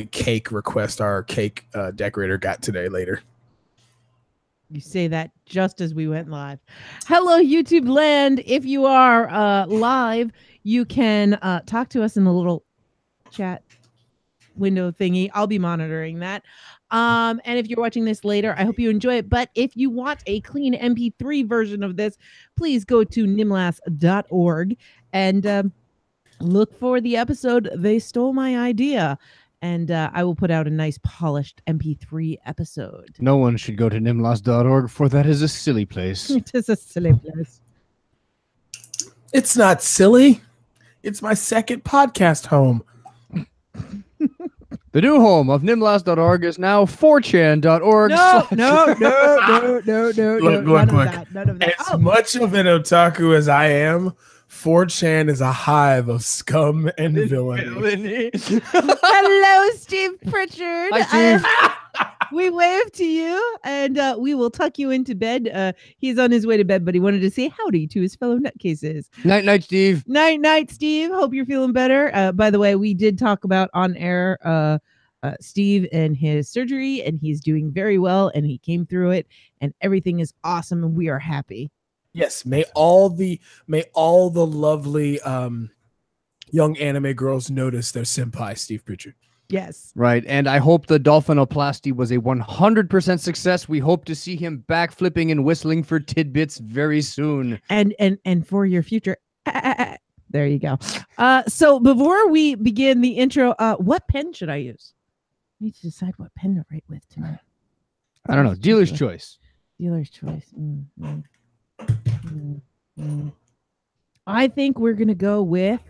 cake request our cake decorator got today later. You say that just as we went live. Hello, YouTube land. If you are live, you can talk to us in the little chat window thingy. I'll be monitoring that. And if you're watching this later, I hope you enjoy it. But if you want a clean MP3 version of this, please go to nimlas.org and look for the episode They Stole My Idea. And I will put out a nice polished MP3 episode. No one should go to nimlas.org, for that is a silly place. It is a silly place. It's not silly. It's my second podcast home. The new home of nimlas.org is now 4chan.org. No. Look. None of that. As much of an otaku as I am, 4chan is a hive of scum and villainy. Hello, Steve Pritchard. Hi, Steve. We wave to you, and we will tuck you into bed. He's on his way to bed, but he wanted to say howdy to his fellow nutcases. Night, Steve. Night, Steve. Hope you're feeling better. By the way, we did talk about on air Steve and his surgery, and he's doing very well, and he came through it, and everything is awesome, and we are happy. Yes, may all the lovely young anime girls notice their senpai, Steve Pritchard. Yes. Right, and I hope the dolphinoplasty was a 100% success. We hope to see him backflipping and whistling for tidbits very soon. And for your future. There you go. So before we begin the intro, what pen should I use? I need to decide what pen to write with tonight. I don't know. Dealer's choice. Dealer's choice. I think we're going to go with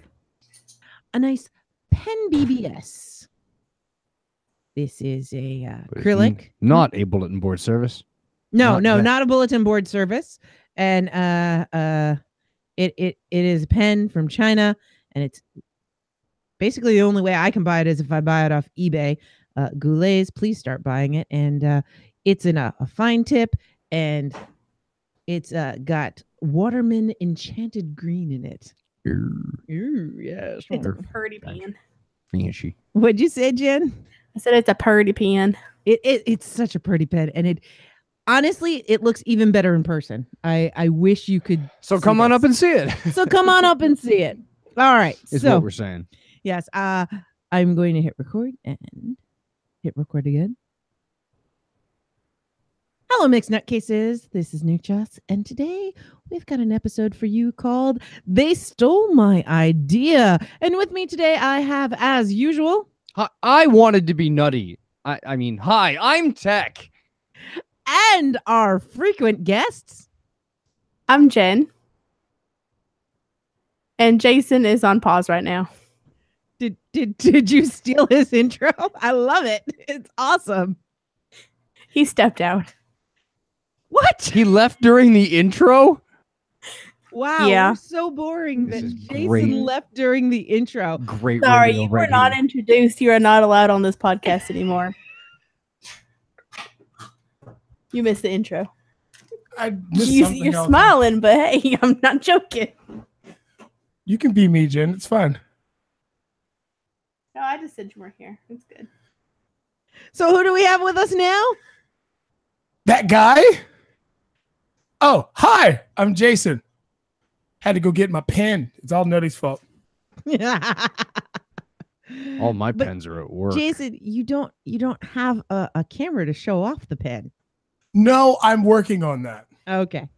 a nice Pen BBS. This is a acrylic. Not a bulletin board service. No, not a bulletin board service. And it is a pen from China, and it's basically the only way I can buy it is if I buy it off eBay. Goulet's, please start buying it. And it's in a fine tip, and it's got Waterman Enchanted Green in it. Ooh, yes. It's a purdy pen. Fishy. What'd you say, Jen? I said it's a purdy pen. It's such a pretty pen, and it honestly it looks even better in person. I wish you could. So come on up and see it. So come on up and see it. All right. Is so what we're saying. Yes. I'm going to hit record and hit record again. Hello, Mixed Nutcases. This is Nuchas, and today we've got an episode for you called They Stole My Idea. And with me today, I have, as usual... I wanted to be nutty. I mean, hi, I'm Tech. And our frequent guests... I'm Jen. And Jason is on pause right now. Did you steal his intro? I love it. It's awesome. He stepped out. What? He left during the intro? Wow. Yeah. We're so boring that Jason great. left during the intro. Great. Sorry, radio you were right not here. introduced. You are not allowed on this podcast anymore. You missed the intro. I missed something You're else. smiling, but hey, I'm not joking. You can be me, Jen. It's fine. No, I just said you weren't here. It's good. So who do we have with us now? That guy? Oh, hi. I'm Jason. Had to go get my pen. It's all Nutty's fault. All my But pens are at work. Jason, you don't have a camera to show off the pen. No, I'm working on that. Okay.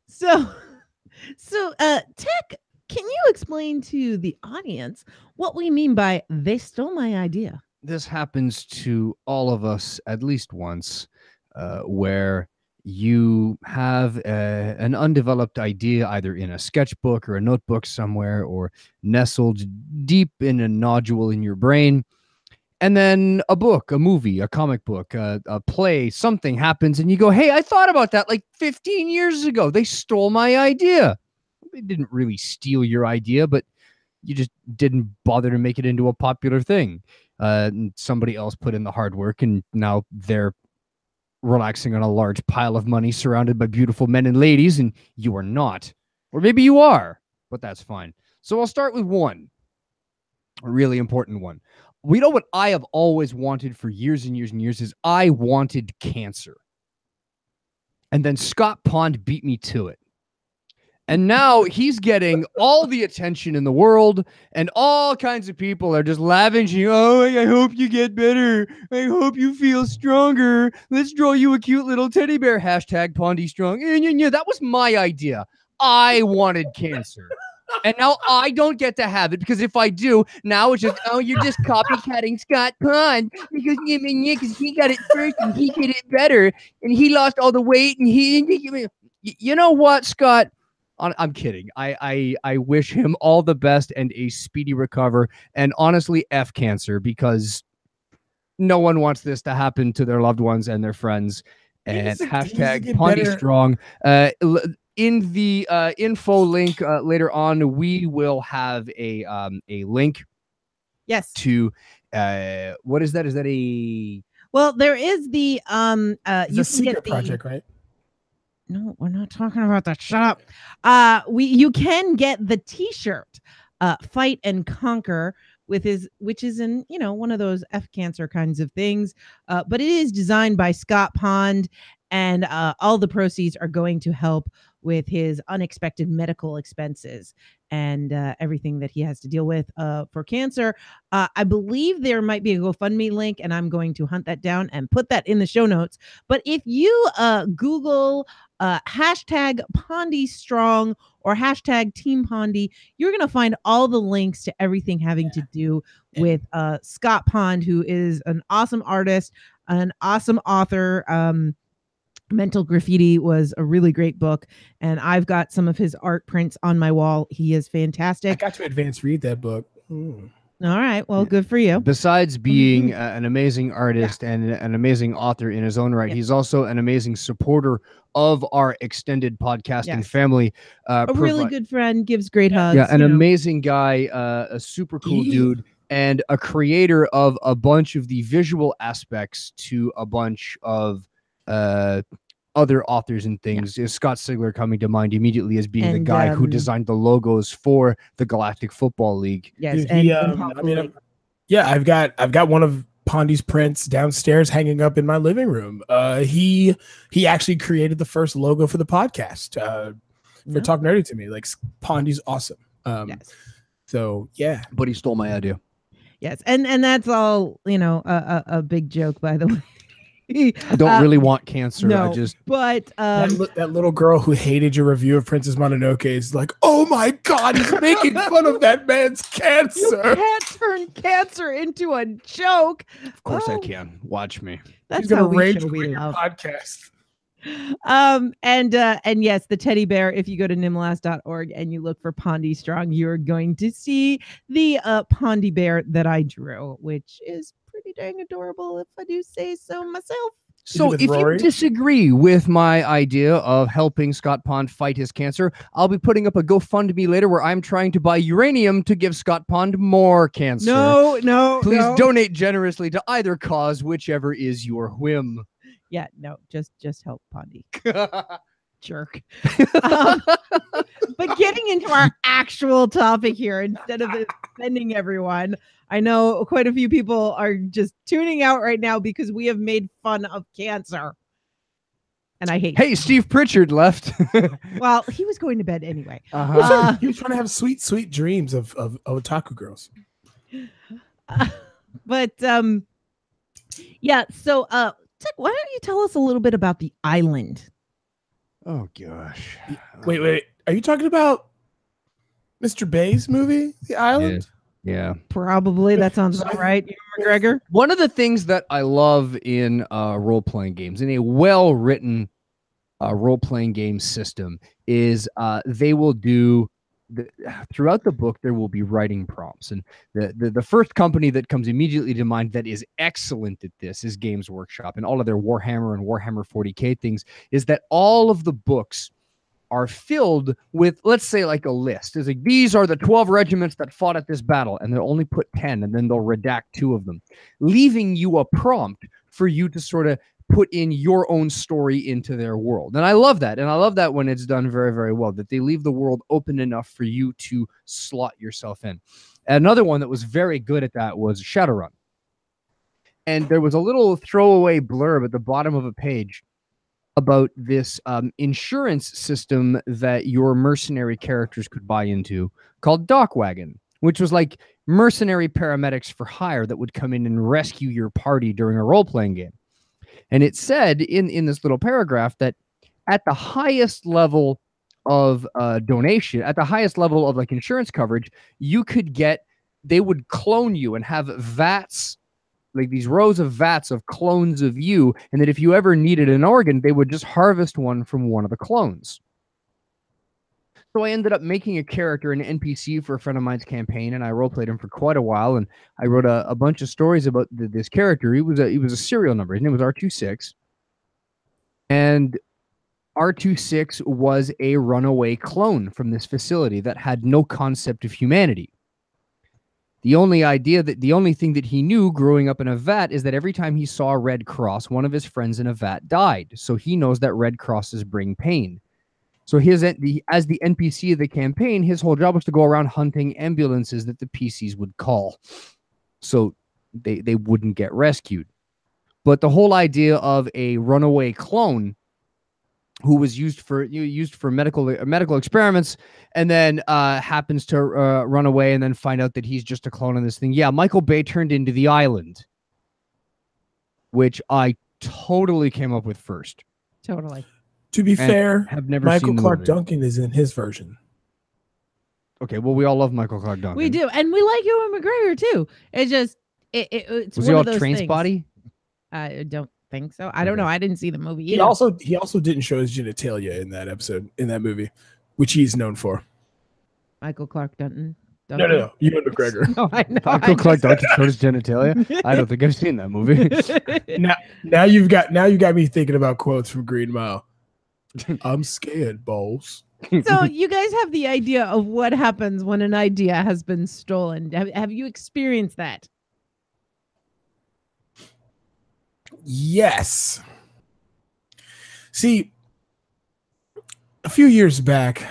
So Tech, can you explain to the audience what we mean by they stole my idea? This happens to all of us at least once, where you have an undeveloped idea either in a sketchbook or a notebook somewhere or nestled deep in a nodule in your brain. And then a book, a movie, a comic book, a play, something happens and you go, hey, I thought about that like 15 years ago. They stole my idea. They didn't really steal your idea, but you just didn't bother to make it into a popular thing. Somebody else put in the hard work and now they're relaxing on a large pile of money surrounded by beautiful men and ladies, and you are not. Or maybe you are, but that's fine. So I'll start with one, a really important one. we know what I have always wanted for years and years and years is I wanted cancer. And then Scott Pond beat me to it. And now he's getting all the attention in the world, and all kinds of people are just lavishing. Oh, I hope you get better. I hope you feel stronger. Let's draw you a cute little teddy bear. Hashtag Pondy Strong. Yeah, that was my idea. I wanted cancer. And now I don't get to have it because if I do, now it's just, oh, you're just copycatting Scott Pond because he got it first and he did it better and he lost all the weight and you know what, Scott? I'm kidding. I wish him all the best and a speedy recover. And honestly, F cancer, because no one wants this to happen to their loved ones and their friends. And hashtag Pondy Strong. In the info link later on, we will have a link. Yes. To what is that? Is that a? Well, there is the It's a secret project, right? No, we're not talking about that. Shut up. You can get the T-shirt, Fight and Conquer, which is in one of those F cancer kinds of things. But it is designed by Scott Pond, and all the proceeds are going to help with his unexpected medical expenses and everything that he has to deal with for cancer. I believe there might be a GoFundMe link, and I'm going to hunt that down and put that in the show notes. But if you Google hashtag Pondy Strong or hashtag Team Pondy, you're going to find all the links to everything having to do with Scott Pond, who is an awesome artist, an awesome author. Mental Graffiti was a really great book, and I've got some of his art prints on my wall. He is fantastic. I got to advance read that book. All right, well, good for you. Besides being an amazing artist and an amazing author in his own right, he's also an amazing supporter of our extended podcasting family. A really good friend, gives great hugs. Yeah, an amazing guy, a super cool dude, and a creator of a bunch of the visual aspects to a bunch of other authors and things. Scott Sigler coming to mind immediately as being the guy who designed the logos for the Galactic Football League. Yes, I've got one of Pondy's prints downstairs hanging up in my living room. He actually created the first logo for the podcast for Talk Nerdy to Me. Like, Pondy's awesome. So yeah, but he stole my idea. Yes, and that's all a big joke, by the way. I don't really want cancer. No, but that little girl who hated your review of Princess Mononoke is like, oh my God, he's making fun of that man's cancer. You can't turn cancer into a joke. Of course I can. Watch me. That's how we love podcast. And yes, the teddy bear, if you go to nimlas.org and you look for Pondy Strong, you're going to see the Pondy bear that I drew, which is pretty dang adorable, if I do say so myself. So if you disagree with my idea of helping Scott Pond fight his cancer, I'll be putting up a GoFundMe later where I'm trying to buy uranium to give Scott Pond more cancer. No. Please donate generously to either cause, whichever is your whim. Yeah, no, just help Pondy. Jerk. But getting into our actual topic here, instead of offending everyone, I know quite a few people are just tuning out right now because we have made fun of cancer. And I hate Hey, Steve Pritchard left. Well, he was going to bed anyway. He was trying to have sweet, sweet dreams of otaku girls. But yeah, so Tech, why don't you tell us a little bit about the island? Oh gosh. Wait. Are you talking about Mr. Bay's movie, The Island? Yeah. Probably. That sounds about right. McGregor. One of the things that I love in role-playing games, in a well-written role-playing game system, is they will do throughout the book there will be writing prompts, and the first company that comes immediately to mind that is excellent at this is Games Workshop, and all of their Warhammer and Warhammer 40K things is that all of the books are filled with, let's say, like a list. It's like, these are the 12 regiments that fought at this battle, and they'll only put 10, and then they'll redact 2 of them, leaving you a prompt for you to sort of put in your own story into their world. And I love that. And I love that when it's done very, very well, that they leave the world open enough for you to slot yourself in. Another one that was very good at that was Shadowrun. And there was a little throwaway blurb at the bottom of a page about this insurance system that your mercenary characters could buy into called Dockwagon, which was like mercenary paramedics for hire that would come in and rescue your party during a role-playing game. And it said in this little paragraph that at the highest level of donation, at the highest level of like insurance coverage, they would clone you and have vats, like these rows of vats of clones of you, and that if you ever needed an organ, they would just harvest one from one of the clones. So I ended up making a character, an NPC for a friend of mine's campaign, and I roleplayed him for quite a while, and I wrote a bunch of stories about this character. He was a serial number. His name was R26, and R26 was a runaway clone from this facility that had no concept of humanity. The only thing that he knew growing up in a vat is that every time he saw a Red Cross, one of his friends in a vat died. So he knows that Red Crosses bring pain. So as the NPC of the campaign, his whole job was to go around hunting ambulances that the PCs would call, so they wouldn't get rescued. But the whole idea of a runaway clone who was used for medical experiments, and then happens to run away and then find out that he's just a clone of this thing. Yeah, Michael Bay turned into The Island, which I totally came up with first. Totally. To be fair, have never Michael seen the Clark movie. Duncan is in his version. Okay, well, we all love Michael Clark Duncan. We do, and we like Ewan McGregor too. It's just it's Was one he all of those train things. spotty? I don't think so. I don't Okay. know. I didn't see the movie. He also didn't show his genitalia in that movie, which he's known for. Michael Clark Duncan. No, Ewan McGregor. No, I know. Michael Clark Duncan showed his genitalia. I don't think I've seen that movie. Now you've got me thinking about quotes from Green Mile. I'm scared, balls. So you guys have the idea of what happens when an idea has been stolen. Have you experienced that? Yes. See, a few years back,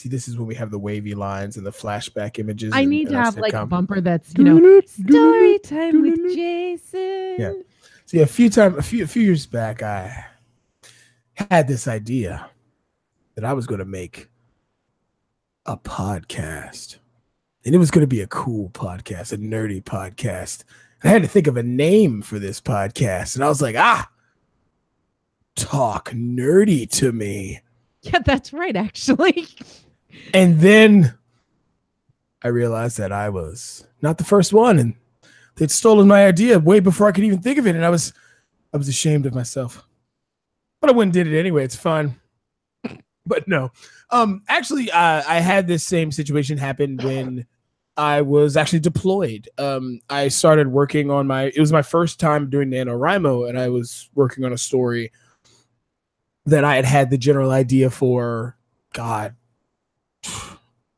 this is when we have the wavy lines and the flashback images. I in- need in to our have like a sitcom. bumper that's, story time with Jason. Yeah. See, a few years back, I had this idea that I was going to make a podcast, and it was going to be a cool podcast, a nerdy podcast. I had to think of a name for this podcast, and I was like, talk nerdy to me. Yeah, that's right, actually. And then I realized that I was not the first one, and they'd stolen my idea way before I could even think of it, and I was ashamed of myself. But I went and did it anyway. It's fun. But no. Actually, I had this same situation happen when I was actually deployed. I started working on it was my first time doing NaNoWriMo, and I was working on a story that I had the general idea for, God,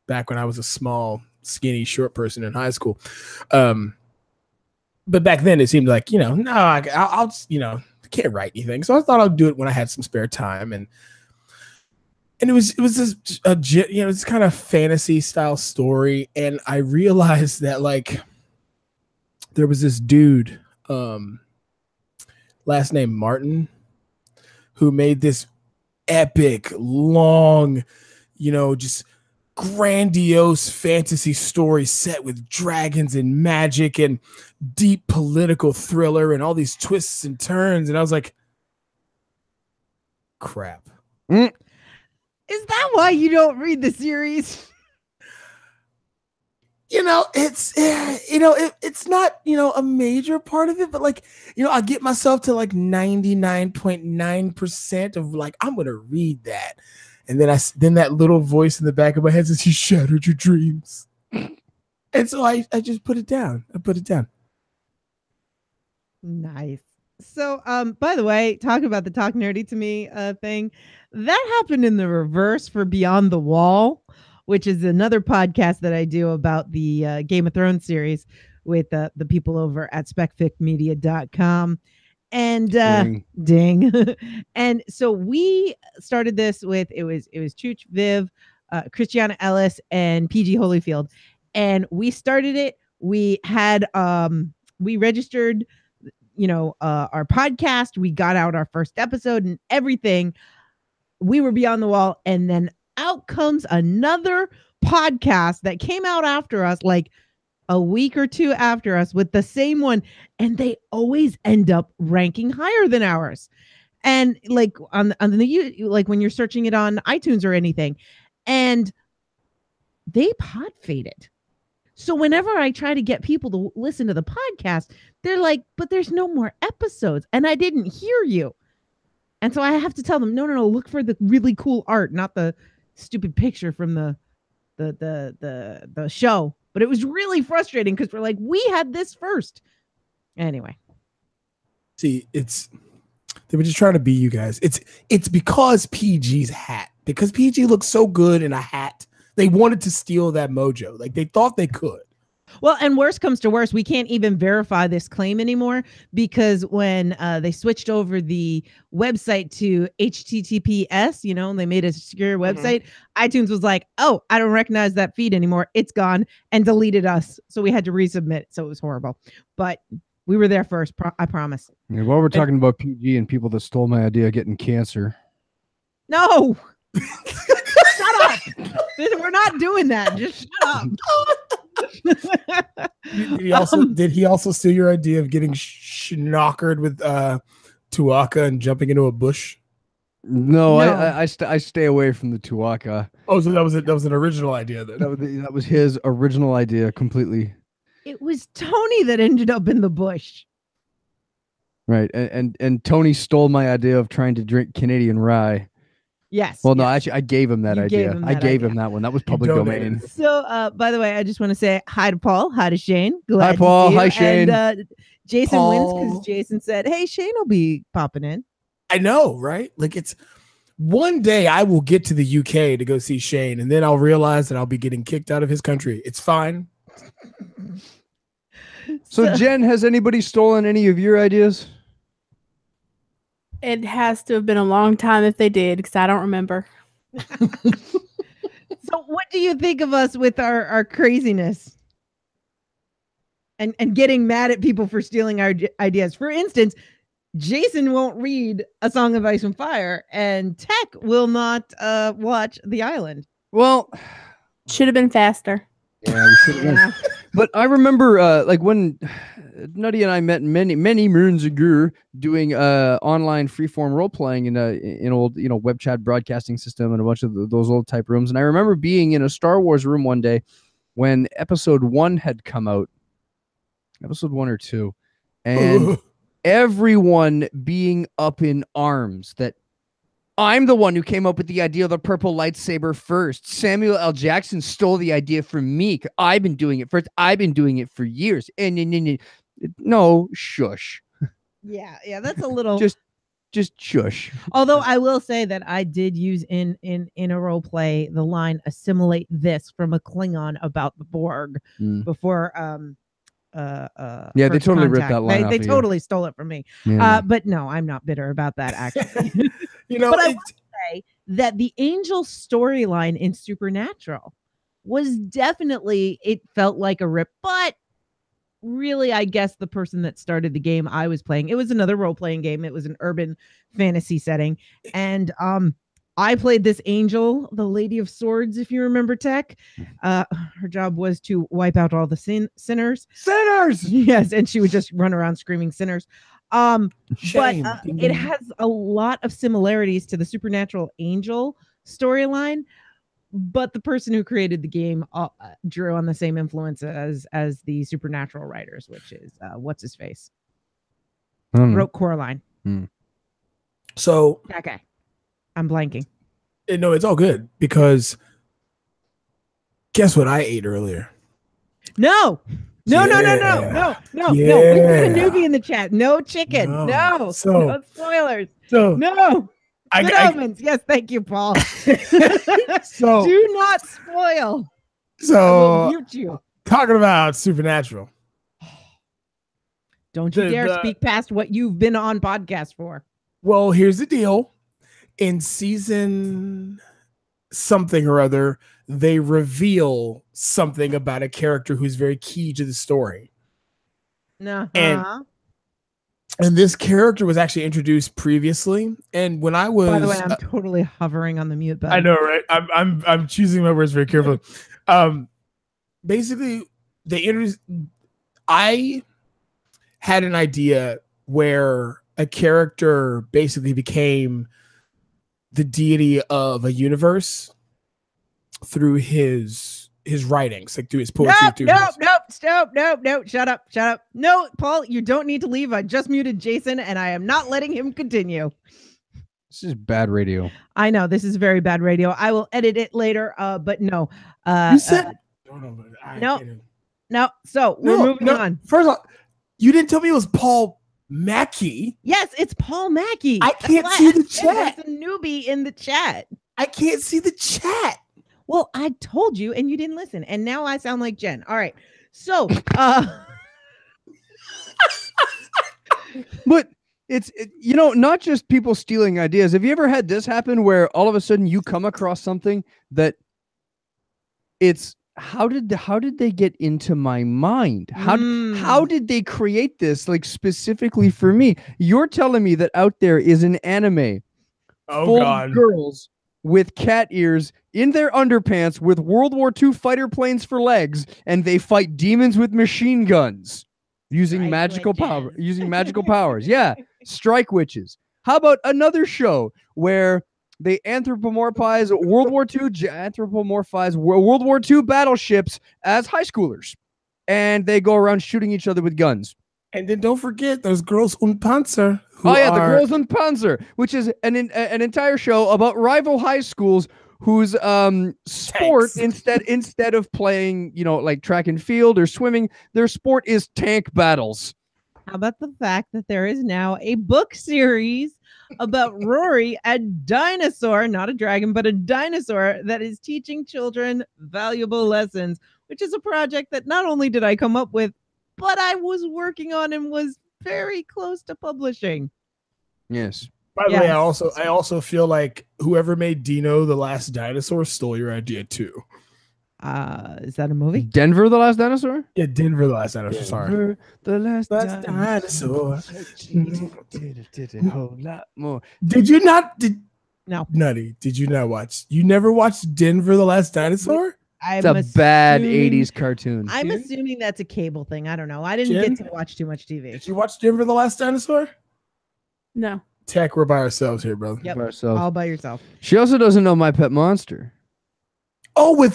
back when I was a small, skinny, short person in high school. But back then it seemed like, no, I'll just, can't write anything. So I thought I'd do it when I had some spare time. And it was this kind of fantasy style story. And I realized that like there was this dude, last name Martin, who made this epic, long, just grandiose fantasy story set with dragons and magic and deep political thriller and all these twists and turns. And I was like, crap. Is that why you don't read the series? It's not, a major part of it, but like, I get myself to like 99.9% of like, I'm going to read that. And then that little voice in the back of my head says, you shattered your dreams. And so I just put it down. Nice. So, by the way, talk about the Talk Nerdy to Me thing. That happened in the reverse for Beyond the Wall, which is another podcast that I do about the Game of Thrones series with the people over at specficmedia.com. And ding. And so we started this with it was Chooch, Viv, Christiana Ellis, and PG Holyfield. and we started it. We had we registered, our podcast. We got out our first episode and everything. We were beyond the wall, and then out comes another podcast that came out after us, like a week or two after us, with the same one, and they always end up ranking higher than ours. And like on the like when you're searching it on iTunes or anything, and they pod faded. So whenever I try to get people to listen to the podcast, they're like, "But there's no more episodes, and I didn't hear you." And so I have to tell them, no, look for the really cool art, not the stupid picture from the show. But it was really frustrating because we're like, we had this first. Anyway. See, they were just trying to be you guys. It's because PG's hat. Because PG looks so good in a hat. They wanted to steal that mojo. Like they thought they could. Well, and worst comes to worst, we can't even verify this claim anymore because when they switched over the website to HTTPS, they made a secure website. iTunes was like, "Oh, I don't recognize that feed anymore. It's gone," and deleted us. So we had to resubmit. So it was horrible. But we were there first. I promise. Yeah, while we're talking about PG and people that stole my idea of getting cancer. No. Shut up. We're not doing that. Just shut up. Did he also steal your idea of getting schnockered with Tuaka and jumping into a bush? No. I stay away from the Tuaka. Oh, so that was an original idea then. That was his original idea completely. It was Tony that ended up in the bush. Right. And Tony stole my idea of trying to drink Canadian rye. Yes. Well, no, yes. actually, I gave him that idea. I gave him that one. That was public domain. So, by the way, I just want to say hi to Paul, hi to Shane. Glad hi, Paul. To see you. Hi, Shane. And Jason Paul. wins because Jason said, "Hey, Shane will be popping in." I know, right? Like it's one day I will get to the UK to go see Shane, and then I'll realize that I'll be getting kicked out of his country. It's fine. So, Jen, has anybody stolen any of your ideas? It has to have been a long time if they did, because I don't remember. So what do you think of us with our craziness and getting mad at people for stealing our ideas? For instance, Jason won't read A Song of Ice and Fire, and Tech will not watch The Island. Well, should have been faster. Yeah, we should have. But I remember like when Nutty and I met many moons ago doing online freeform role playing in an old web chat broadcasting system and a bunch of those old type rooms. And I remember being in a Star Wars room one day when episode 1 had come out, episode 1 or 2, and everyone being up in arms that I'm the one who came up with the idea of the purple lightsaber first. Samuel L. Jackson stole the idea from me. I've been doing it first. I've been doing it for years. And no, shush. Yeah, that's a little just shush. Although I will say that I did use in a role play the line "assimilate this" from a Klingon about the Borg before yeah, they totally contact. ripped that line They off totally stole it from me. Yeah. But no, I'm not bitter about that actually. But I will say that the Angel storyline in Supernatural was definitely, it felt like a rip, but really, I guess the person that started the game I was playing, it was another role-playing game. It was an urban fantasy setting. And I played this angel, the Lady of Swords, if you remember, Tech. Her job was to wipe out all the sinners. Sinners! Yes, and she would just run around screaming sinners. Shame. But it has a lot of similarities to the Supernatural Angel storyline. But the person who created the game drew on the same influence as the Supernatural writers, which is what's his face wrote Coraline. So that guy. I'm blanking. No, it's all good because guess what I ate earlier? No. We put a newbie in the chat. No chicken. No spoilers. No. Good omens. Yes, thank you, Paul. So do not spoil. So I will mute you. Talking about Supernatural. Don't you dare speak past what you've been on podcast for. Well, here's the deal. In season something or other, they reveal something about a character who's very key to the story. Uh-huh. And this character was actually introduced previously. And when I was, By the way, I'm totally hovering on the mute button. I know, right? I'm choosing my words very carefully. Basically, they introduced. I had an idea where a character basically became the deity of a universe through his writings, like through his poetry. Nope. Shut up. No, Paul, you don't need to leave. I just muted Jason, and I am not letting him continue. This is bad radio. I know this is very bad radio. I will edit it later. But no. You said no. So we're moving on. First of all, you didn't tell me it was Paul Mackey. Yes, it's Paul Mackey. I can't see the chat. There's a newbie in the chat. I can't see the chat. Well, I told you and you didn't listen. And now I sound like Jen. All right. So, but it's not just people stealing ideas. Have you ever had this happen where all of a sudden you come across something that it's how did they get into my mind? How did they create this like specifically for me? You're telling me that out there is an anime full of girls with cat ears in their underpants with World War II fighter planes for legs, and they fight demons with machine guns using magical powers. Yeah, strike witches. How about another show where they anthropomorphize World War II battleships as high schoolers, and they go around shooting each other with guns? And then don't forget those girls und Panzer. The Girls und Panzer, which is an entire show about rival high schools whose sport instead of playing, like track and field or swimming, their sport is tank battles. How about the fact that there is now a book series about Rory, a dinosaur, not a dragon, but a dinosaur that is teaching children valuable lessons, which is a project that not only did I come up with, but I was working on and was very close to publishing. Yes. By the way, I also feel like whoever made Dino the Last Dinosaur stole your idea too. Is that a movie? Denver the Last Dinosaur? Yeah, Denver the Last Dinosaur. Sorry. The last dinosaur. Did a whole lot more. Did you not? No. Nutty, did you not watch? You never watched Denver the Last Dinosaur? It's a bad 80s cartoon. I'm assuming that's a cable thing. I don't know. I didn't get to watch too much TV. Did you watch Denver the Last Dinosaur? No. Tech, we're by ourselves here, brother. Yep. By ourselves. All by yourself. She also doesn't know My Pet Monster. Oh, with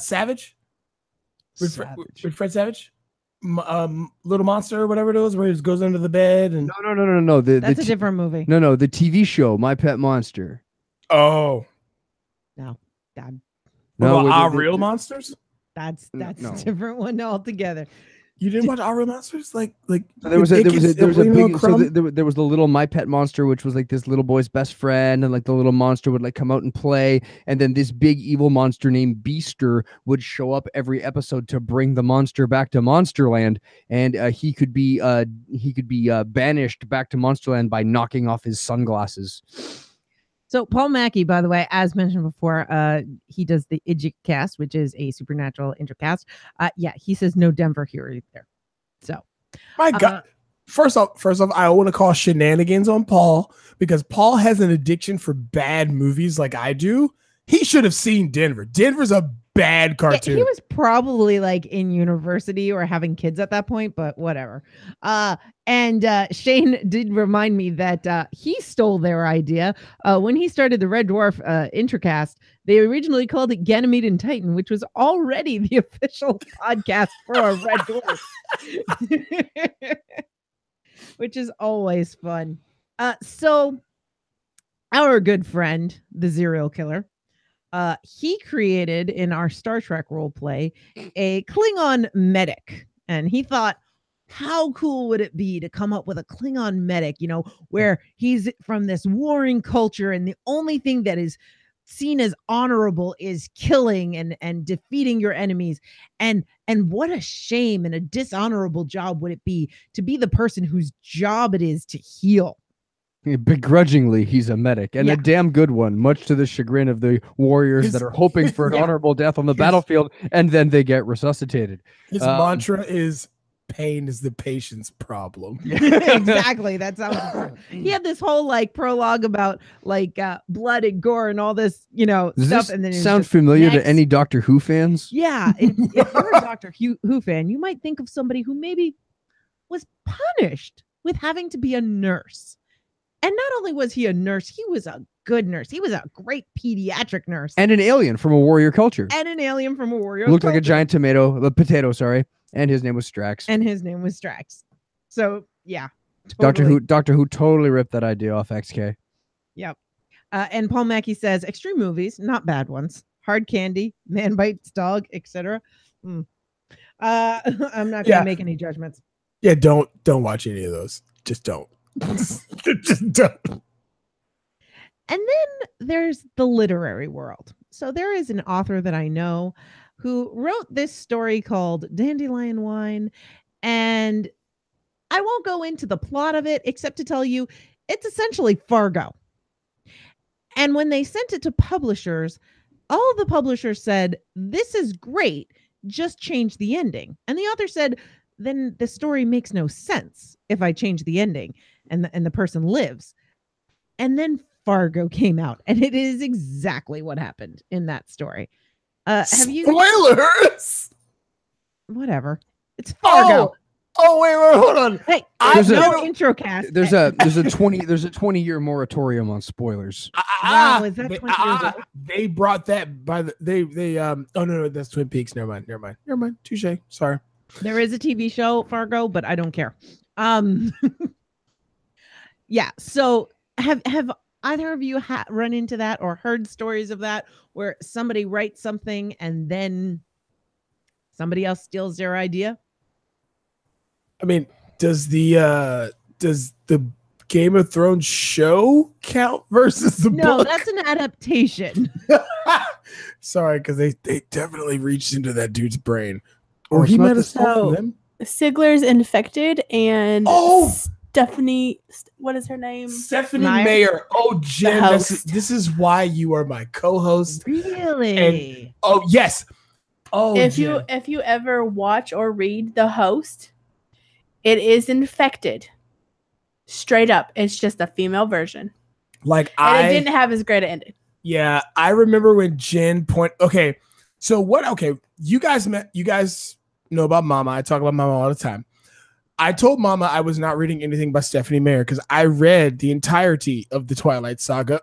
Savage? With Fred Savage? Little Monster or whatever it was, where he goes under the bed and No. That's a different movie. No, the TV show My Pet Monster. Oh. No. God. Real Monsters? That's a different one altogether. You didn't watch Real Monsters? There was the little My Pet Monster, which was like this little boy's best friend, and like the little monster would like come out and play, and then this big evil monster named Beaster would show up every episode to bring the monster back to Monsterland, and he could be banished back to Monsterland by knocking off his sunglasses. So Paul Mackey, by the way, as mentioned before, he does the IdjitCast, which is a supernatural intercast. He says no Denver here either. So, my God. First off, I want to call shenanigans on Paul because Paul has an addiction for bad movies like I do. He should have seen Denver. Denver's a bad cartoon. Yeah, he was probably like in university or having kids at that point, but whatever. And Shane did remind me that he stole their idea. When he started the Red Dwarf Intercast, they originally called it Ganymede and Titan, which was already the official podcast for a Red Dwarf. Which is always fun. So our good friend, the serial killer, he created in our Star Trek role play a Klingon medic. And he thought, how cool would it be to come up with a Klingon medic, where he's from this warring culture and the only thing that is seen as honorable is killing and defeating your enemies. And what a shame and a dishonorable job would it be to be the person whose job it is to heal. Begrudgingly, he's a medic, and Yeah. a damn good one, much to the chagrin of the warriors that are hoping for an Yeah. honorable death on the battlefield, and then they get resuscitated. His mantra is pain is the patient's problem. Exactly. That's how he had this whole like prologue about like blood and gore and all this, Does stuff. this And then it was sound just, familiar "Next." to any Doctor Who fans? Yeah. If you're a Doctor Who fan, you might think of somebody who maybe was punished with having to be a nurse. And not only was he a nurse, he was a good nurse. He was a great pediatric nurse. And an alien from a warrior culture. And an alien from a warrior. Looked like a culture. giant potato, sorry. And his name was Strax. And his name was Strax. So yeah. Doctor totally. Who totally ripped that idea off XK. Yep. And Paul Mackey says extreme movies, not bad ones. Hard Candy, Man Bites Dog, etc. I'm not gonna make any judgments. Yeah, don't watch any of those. Just don't. Just don't. And then there's the literary world. So there is an author that I know who wrote this story called Dandelion Wine. And I won't go into the plot of it except to tell you it's essentially Fargo. And when they sent it to publishers, all the publishers said, "This is great, just change the ending." And the author said, "Then the story makes no sense if I change the ending and the person lives." And then Fargo came out, and it is exactly what happened in that story. Have you? Spoilers? Whatever. It's Fargo. Oh, wait, hold on. Hey, There's no a- intro cast. There's a 20-year moratorium on spoilers. Wow, is that 20 years old? They brought that by the they oh no, that's Twin Peaks. Never mind. Touche. Sorry. There is a TV show, Fargo, but I don't care. Yeah. So have either of you run into that or heard stories of that where somebody writes something and then somebody else steals their idea? I mean, does the Game of Thrones show count versus the No, book? that's an adaptation. Sorry, because they definitely reached into that dude's brain, or it's he not might the have stolen so- them. Sigler's Infected and Oh! Stephanie, what is her name? Stephanie Meyer? Meyer. Oh, Jen, host. this is why you are my co-host. Really? Oh yes. Oh, If Jen. you ever watch or read The Host, it is infected. Straight up, it's just a female version, like and it didn't have as great an ending. Yeah, I remember when Jen Okay, so what? Okay, you guys know about Mama. I talk about Mama all the time. I told Mama I was not reading anything by Stephanie Meyer because I read the entirety of the Twilight Saga,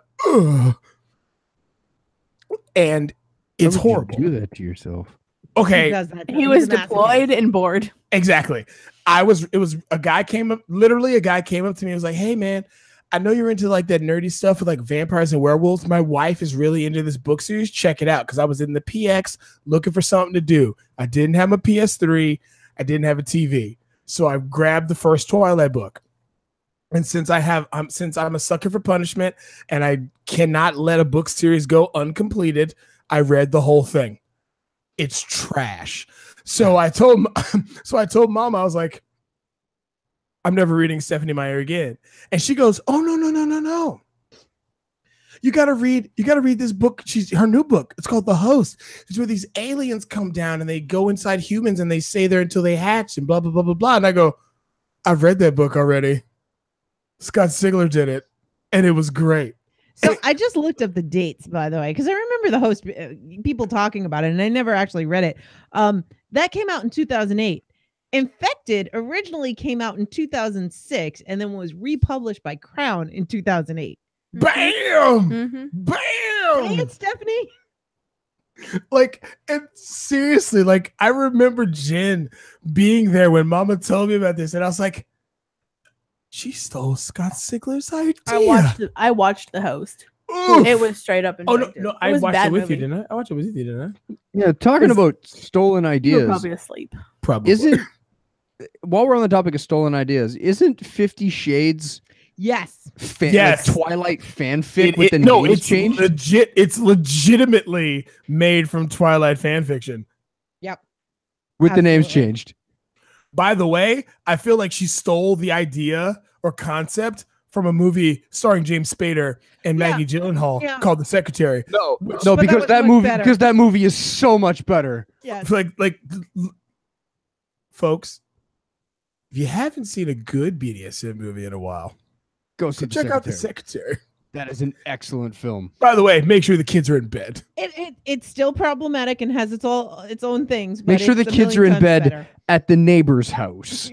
and it's How would you horrible. do that to yourself. Okay, He does that. He He's was a masochist. deployed and bored. exactly. It was a guy came up to me and was like, "Hey man, I know you're into like that nerdy stuff with like vampires and werewolves. My wife is really into this book series. Check it out." Because I was in the PX looking for something to do. I didn't have a PS3. I didn't have a TV. So I grabbed the first Twilight book. And since I'm a sucker for punishment and I cannot let a book series go uncompleted, I read the whole thing. It's trash. So I told Mom, I was like, "I'm never reading Stephanie Meyer again." And she goes, "Oh, no. You gotta read this book. Her new book. It's called The Host. It's where these aliens come down and they go inside humans and they stay there until they hatch and blah, blah, blah, blah, blah." And I go, "I've read that book already. Scott Sigler did it. And it was great." So I just looked up the dates, by the way, because I remember the host people talking about it, and I never actually read it. That came out in 2008. Infected originally came out in 2006, and then was republished by Crown in 2008. Bam! Mm-hmm. Bam! Dang it, Stephanie. Like, and seriously, like, I remember Jen being there when Mama told me about this, and I was like, she stole Scott Sigler's idea. I watched The Host. Oof. It was straight up. Oh no, infected. no, It I was a watched bad it with movie. you, didn't I? I watched it with you, didn't I? Yeah, talking Is- about stolen You were ideas. probably asleep. Probably. Isn't while we're on the topic of stolen ideas, isn't 50 Shades Yes. Yes. Twilight fanfic with the names it's changed? legit. It's legitimately made from Twilight fan fiction. Yep. With the names Absolutely. changed. By the way, I feel like she stole the idea or concept from a movie starring James Spader and Yeah. Maggie Gyllenhaal Yeah. called The Secretary. No, But no, that because was that much movie better. because that movie is so much better. Yeah. Like, folks, if you haven't seen a good BDSM movie in a while, Go see so The check out The Secretary. Secretary. That is an excellent film. By the way, make sure the kids are in bed. It's still problematic and has its own things. Make but sure it's the a kids million are in times bed better. at the neighbor's house.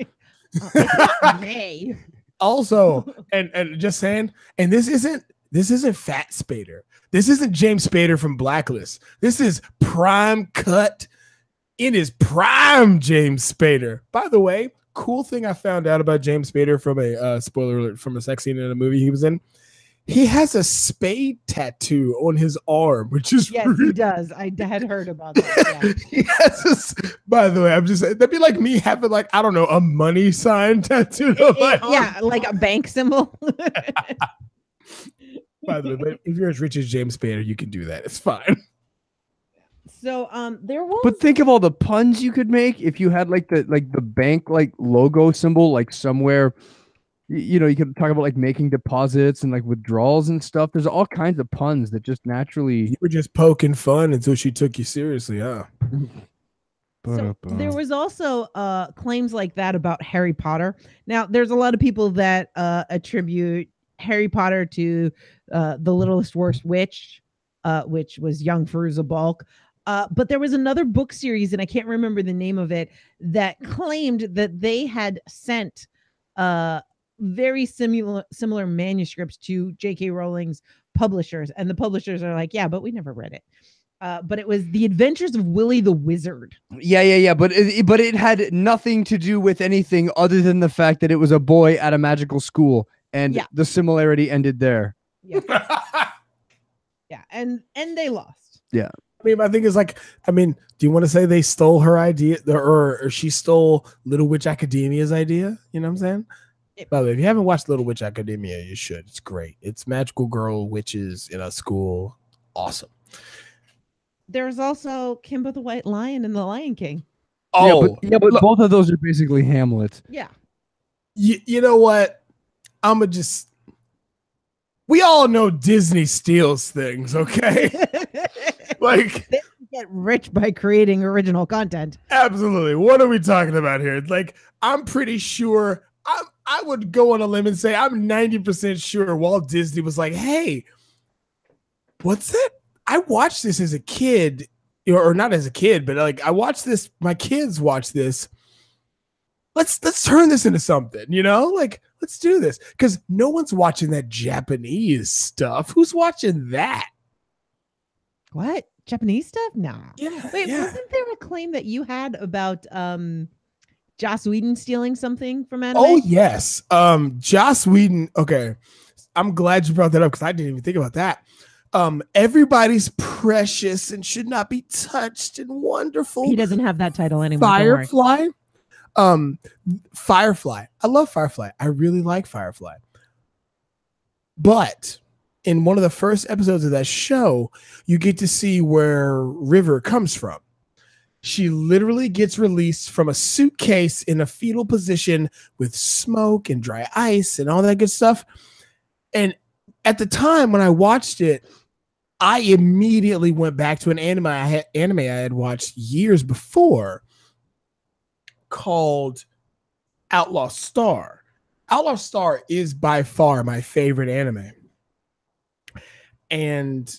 Nay. Also, and just saying, and this isn't Fat Spader. This isn't James Spader from Blacklist. This is prime cut. It is prime James Spader. By the way, cool thing I found out about James Spader from a spoiler alert from a sex scene in a movie he was in. He has a spade tattoo on his arm, which is Yes, he does. I had heard about that. Yeah. He has this, by the way, I'm just saying, that'd be like me having like, I don't know, a money sign tattooed on my arm. Yeah, like a bank symbol. By the way, but if you're as rich as James Spader, you can do that. It's fine. So there was But think of all the puns you could make if you had like the bank like logo symbol like somewhere. You know, you could talk about like making deposits and like withdrawals and stuff. There's all kinds of puns that just naturally. You were just poking fun until she took you seriously, huh? So there was also claims like that about Harry Potter. Now, there's a lot of people that attribute Harry Potter to The Littlest Worst Witch, which was young Fairuza Balk. But there was another book series, and I can't remember the name of it, that claimed that they had sent very similar manuscripts to J.K. Rowling's publishers, and the publishers are like, yeah, but we never read it. But it was The Adventures of Willy the Wizard. Yeah. But it had nothing to do with anything other than the fact that it was a boy at a magical school, and Yeah. the similarity ended there. Yeah, yeah, and they lost. I mean, my thing is like, I mean, do you want to say they stole her idea or she stole Little Witch Academia's idea? You know what I'm saying? By the way, if you haven't watched Little Witch Academia, you should. It's great. It's magical girl witches in a school. Awesome. There's also Kimba the White Lion and the Lion King. Oh, but both of those are basically Hamlet. Yeah. you know what? We all know Disney steals things, okay? Like, They get rich by creating original content. absolutely. What are we talking about here? Like, I'm pretty sure I would go on a limb and say I'm 90% sure Walt Disney was like, hey, what's that? I watched this as a kid, or not as a kid, but like I watched this, my kids watch this. Let's turn this into something, you know? Like, let's do this. Because no one's watching that Japanese stuff. Who's watching that? What? Japanese stuff? Nah. Yeah. Wait, yeah. wasn't there a claim that you had about Joss Whedon stealing something from anime? Oh yes. Joss Whedon. Okay. I'm glad you brought that up because I didn't even think about that. Everybody's precious and should not be touched and wonderful. He doesn't have that title anymore. don't worry. Firefly. Firefly. I love Firefly. I really like Firefly. But in one of the first episodes of that show, you get to see where River comes from. She literally gets released from a suitcase in a fetal position with smoke and dry ice and all that good stuff. And at the time when I watched it, I immediately went back to an anime I had watched years before called Outlaw Star. Outlaw Star is by far my favorite anime. And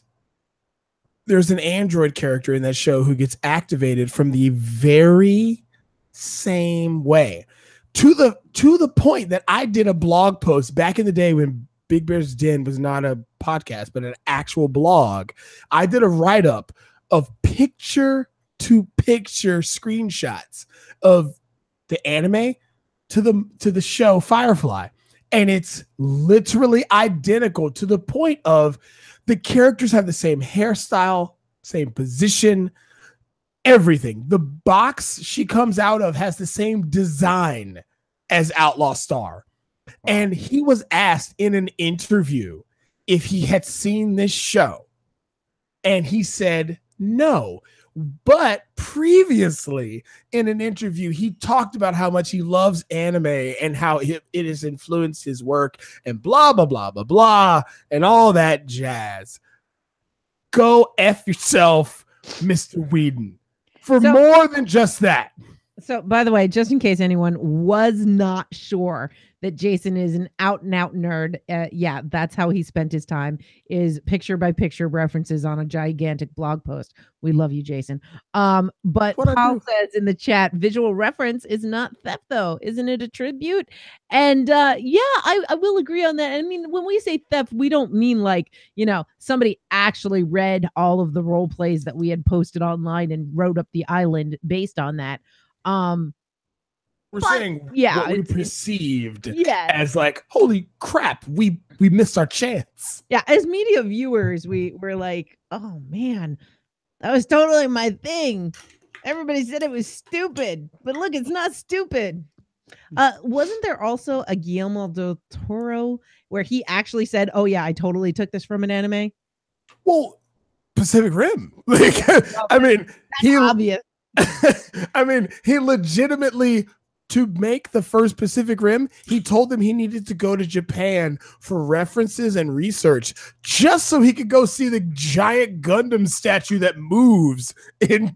there's an android character in that show who gets activated from the very same way to the point that I did a blog post back in the day when Big Bear's Den was not a podcast, but an actual blog. I did a write-up of picture-to-picture screenshots of the anime to the show Firefly. And it's literally identical to the point of the characters have the same hairstyle, same position, everything. The box she comes out of has the same design as Outlaw Star. And he was asked in an interview if he had seen this show. And he said, no. But previously in an interview, he talked about how much he loves anime and how it has influenced his work and blah, blah, blah, blah, blah, and all that jazz. Go F yourself, Mr. Whedon, for more than just that. So, by the way, just in case anyone was not sure that Jason is an out and out nerd, yeah, that's how he spent his time, is picture by picture references on a gigantic blog post. We love you, Jason. But Paul says in the chat, visual reference is not theft, though. Isn't it a tribute? And yeah, I will agree on that. I mean, when we say theft, we don't mean like, you know, somebody actually read all of the role plays that we had posted online and wrote up the island based on that. We're saying what we perceived as like, holy crap, we missed our chance. Yeah, as media viewers, we were like, oh man, that was totally my thing. Everybody said it was stupid, but look, it's not stupid. Wasn't there also a Guillermo del Toro where he actually said, oh yeah, I totally took this from an anime? Well, Pacific Rim. Like, I mean, obvious. I mean, he legitimately, to make the first Pacific Rim, he told them he needed to go to Japan for references and research just so he could go see the giant Gundam statue that moves in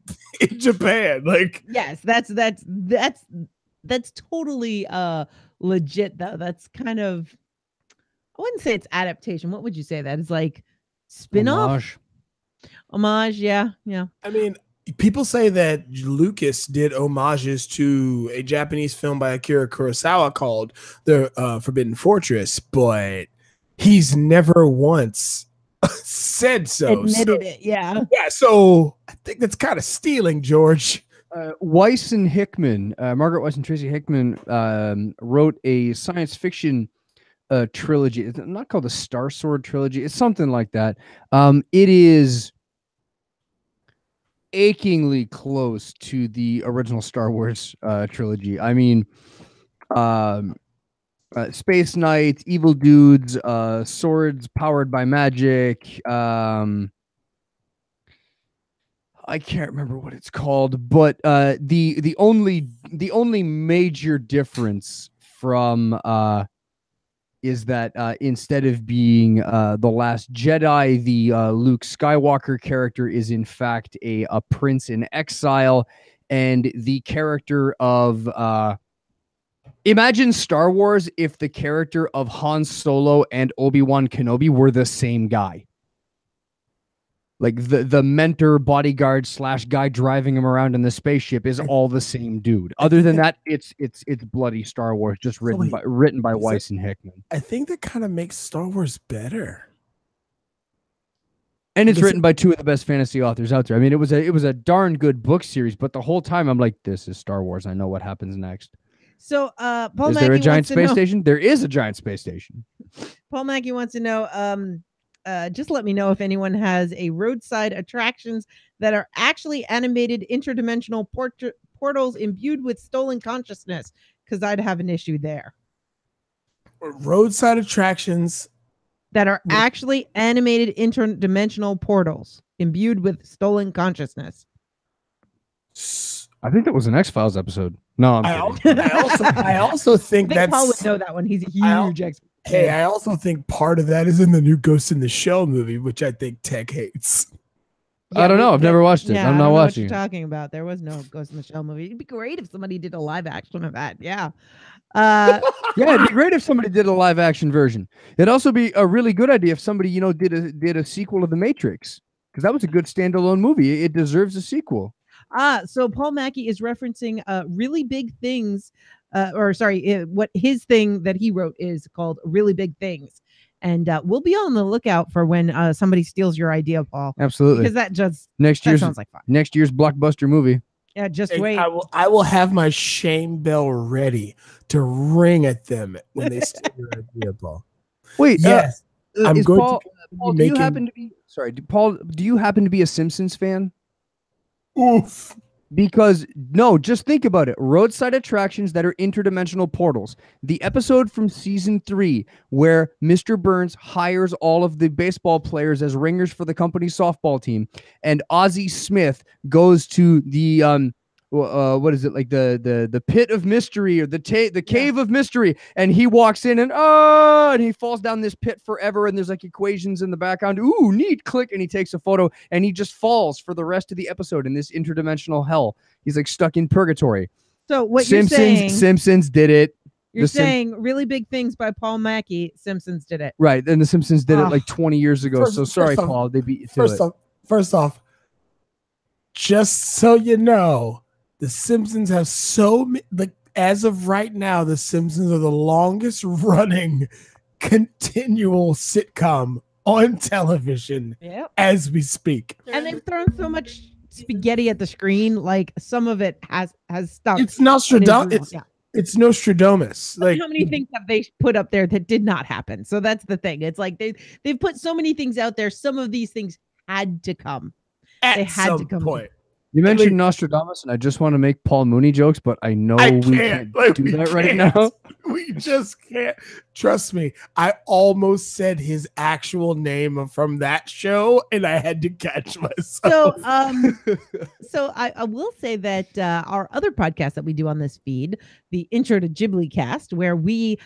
Japan. Like, yes, that's totally legit though. That's kind of, I wouldn't say it's adaptation. What would you say that is, like spin-off? Homage, yeah. I mean, people say that Lucas did homages to a Japanese film by Akira Kurosawa called The Forbidden Fortress, but he's never once said so. Admitted it, yeah. Yeah, so I think that's kind of stealing, George. Weiss and Hickman, Margaret Weiss and Tracy Hickman wrote a science fiction trilogy. It's not called the Star Sword trilogy. It's something like that. It is achingly close to the original Star Wars trilogy. I mean, Space Knights, Evil Dudes, swords powered by magic. I can't remember what it's called, but the only major difference from is that instead of being the Last Jedi, the Luke Skywalker character is in fact a prince in exile, and the character of imagine Star Wars if the character of Han Solo and Obi-Wan Kenobi were the same guy. Like the mentor, bodyguard / guy driving him around in the spaceship is all the same dude. Other than that, it's bloody Star Wars, just written by Weiss and Hickman. I think that kind of makes Star Wars better. And it's written by two of the best fantasy authors out there. I mean, it was a darn good book series, but the whole time I'm like, this is Star Wars. I know what happens next. So, Paul is Mackey there a giant wants to space know, station? There is a giant space station. Paul Mackey wants to know, just let me know if anyone has a roadside attractions that are actually animated interdimensional portals imbued with stolen consciousness, because I'd have an issue there. Roadside attractions that are actually animated interdimensional portals imbued with stolen consciousness. I think that was an X-Files episode. No, I'm kidding. I also think that's Paul would know that one. He's a huge expert. Hey, I also think part of that is in the new Ghost in the Shell movie, which I think Tech hates. Yeah, I don't know. I've never watched it. Yeah, I'm not watching. What you're talking about? There was no Ghost in the Shell movie. It'd be great if somebody did a live action of that. Yeah. Yeah, it'd be great if somebody did a live action version. It'd also be a really good idea if somebody, did a sequel of The Matrix, because that was a good standalone movie. It deserves a sequel. So Paul Mackey is referencing Really Big Things, what his thing that he wrote is called Really Big Things. And we'll be on the lookout for when somebody steals your idea, Paul. Absolutely. Because that sounds like fun. Next year's blockbuster movie. Yeah, just wait. I will have my shame bell ready to ring at them when they steal your idea, Paul. Wait, yes. I'm going Paul, do you happen to be a Simpsons fan? Oof. Because no, just think about it. Roadside attractions that are interdimensional portals. The episode from season 3 where Mr. Burns hires all of the baseball players as ringers for the company softball team, and Ozzie Smith goes to the what is it, like the pit of mystery, or the cave of mystery, and he walks in and he falls down this pit forever, and there's like equations in the background. Ooh, neat, click, and he takes a photo, and he just falls for the rest of the episode in this interdimensional hell. He's like stuck in purgatory. So what you're saying? Simpsons did it. You're saying really big things by Paul Mackey. Simpsons did it. Right, and the Simpsons did it like 20 years ago. Sorry, Paul, they beat you to it. First off, just so you know, the Simpsons have as of right now, the Simpsons are the longest running continual sitcom on television as we speak. And they've thrown so much spaghetti at the screen, like some of it has stuck. It's Nostradamus. It's Nostradamus. Like, how many things have they put up there that did not happen? So that's the thing. It's like they've put so many things out there. Some of these things had to come. They had to come. Point. You mentioned Nostradamus, and I just want to make Paul Mooney jokes, but I know we can't do that right now. We just can't. Trust me. I almost said his actual name from that show, and I had to catch myself. So I will say that our other podcast that we do on this feed, the Intro to Ghibli cast, where we,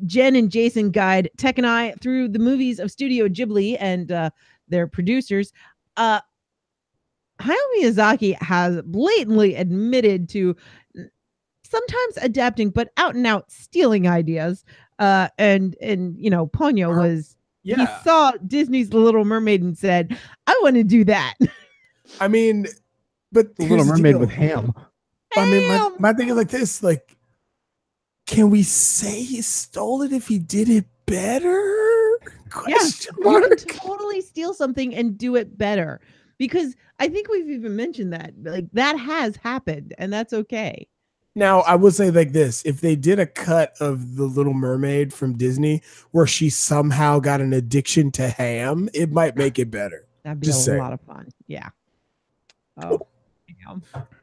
Jen and Jason, guide Tech and I through the movies of Studio Ghibli and their producers. Hayao Miyazaki has blatantly admitted to sometimes adapting, but out and out stealing ideas. And Ponyo was, he saw Disney's The Little Mermaid and said, I want to do that. I mean, but The Little Mermaid with ham. I mean, my thing is like this, like, can we say he stole it if he did it better? Question mark. You can totally steal something and do it better. Because I think we've even mentioned that, like, that has happened, and that's okay. Now, I would say like this: if they did a cut of The Little Mermaid from Disney where she somehow got an addiction to ham, it might make it better. That'd be lot of fun. Yeah. Oh,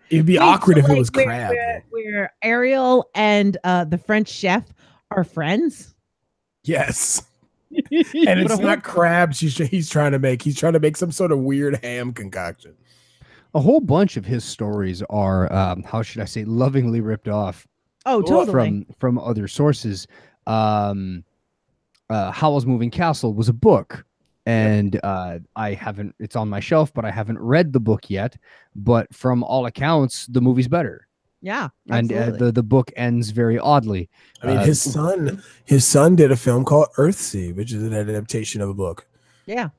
it'd be awkward if it was crab. Where Ariel and the French chef are friends. Yes. And it's not crabs he's trying to make. He's trying to make some sort of weird ham concoction. A whole bunch of his stories are, how should I say, lovingly ripped off. Oh, totally. From other sources. Howl's Moving Castle was a book, and it's on my shelf, but I haven't read the book yet. But from all accounts, the movie's better. Yeah, and the book ends very oddly. I mean, his son did a film called Earthsea, which is an adaptation of a book. Yeah,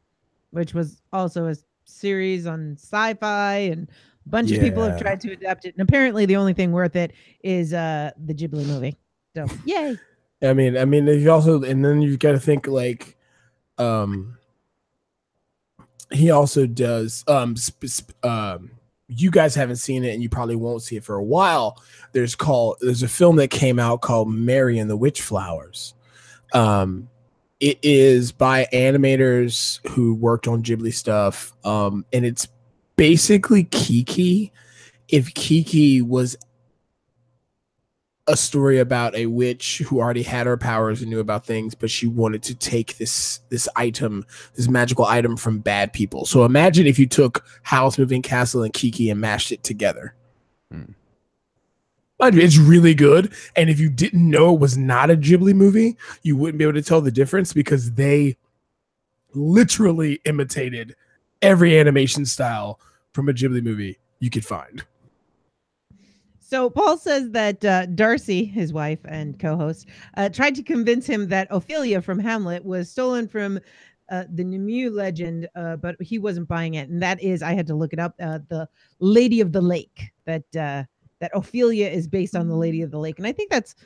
which was also a series on sci-fi, and a bunch of people have tried to adapt it. And apparently, the only thing worth it is the Ghibli movie. So, yay! I mean, if you also, and then you got to think like, he also does you guys haven't seen it, and you probably won't see it for a while. There's a film that came out called Mary and the Witchflowers. It is by animators who worked on Ghibli stuff. And it's basically Kiki. If Kiki was a story about a witch who already had her powers and knew about things, but she wanted to take this magical item from bad people. So imagine if you took Howl's Moving Castle and Kiki and mashed it together. It's really good. And if you didn't know it was not a Ghibli movie, you wouldn't be able to tell the difference, because they literally imitated every animation style from a Ghibli movie you could find. So Paul says that Darcy, his wife and co-host, tried to convince him that Ophelia from Hamlet was stolen from the Nimue legend, but he wasn't buying it. And that is, I had to look it up, the Lady of the Lake, that Ophelia is based on the Lady of the Lake. And I think that's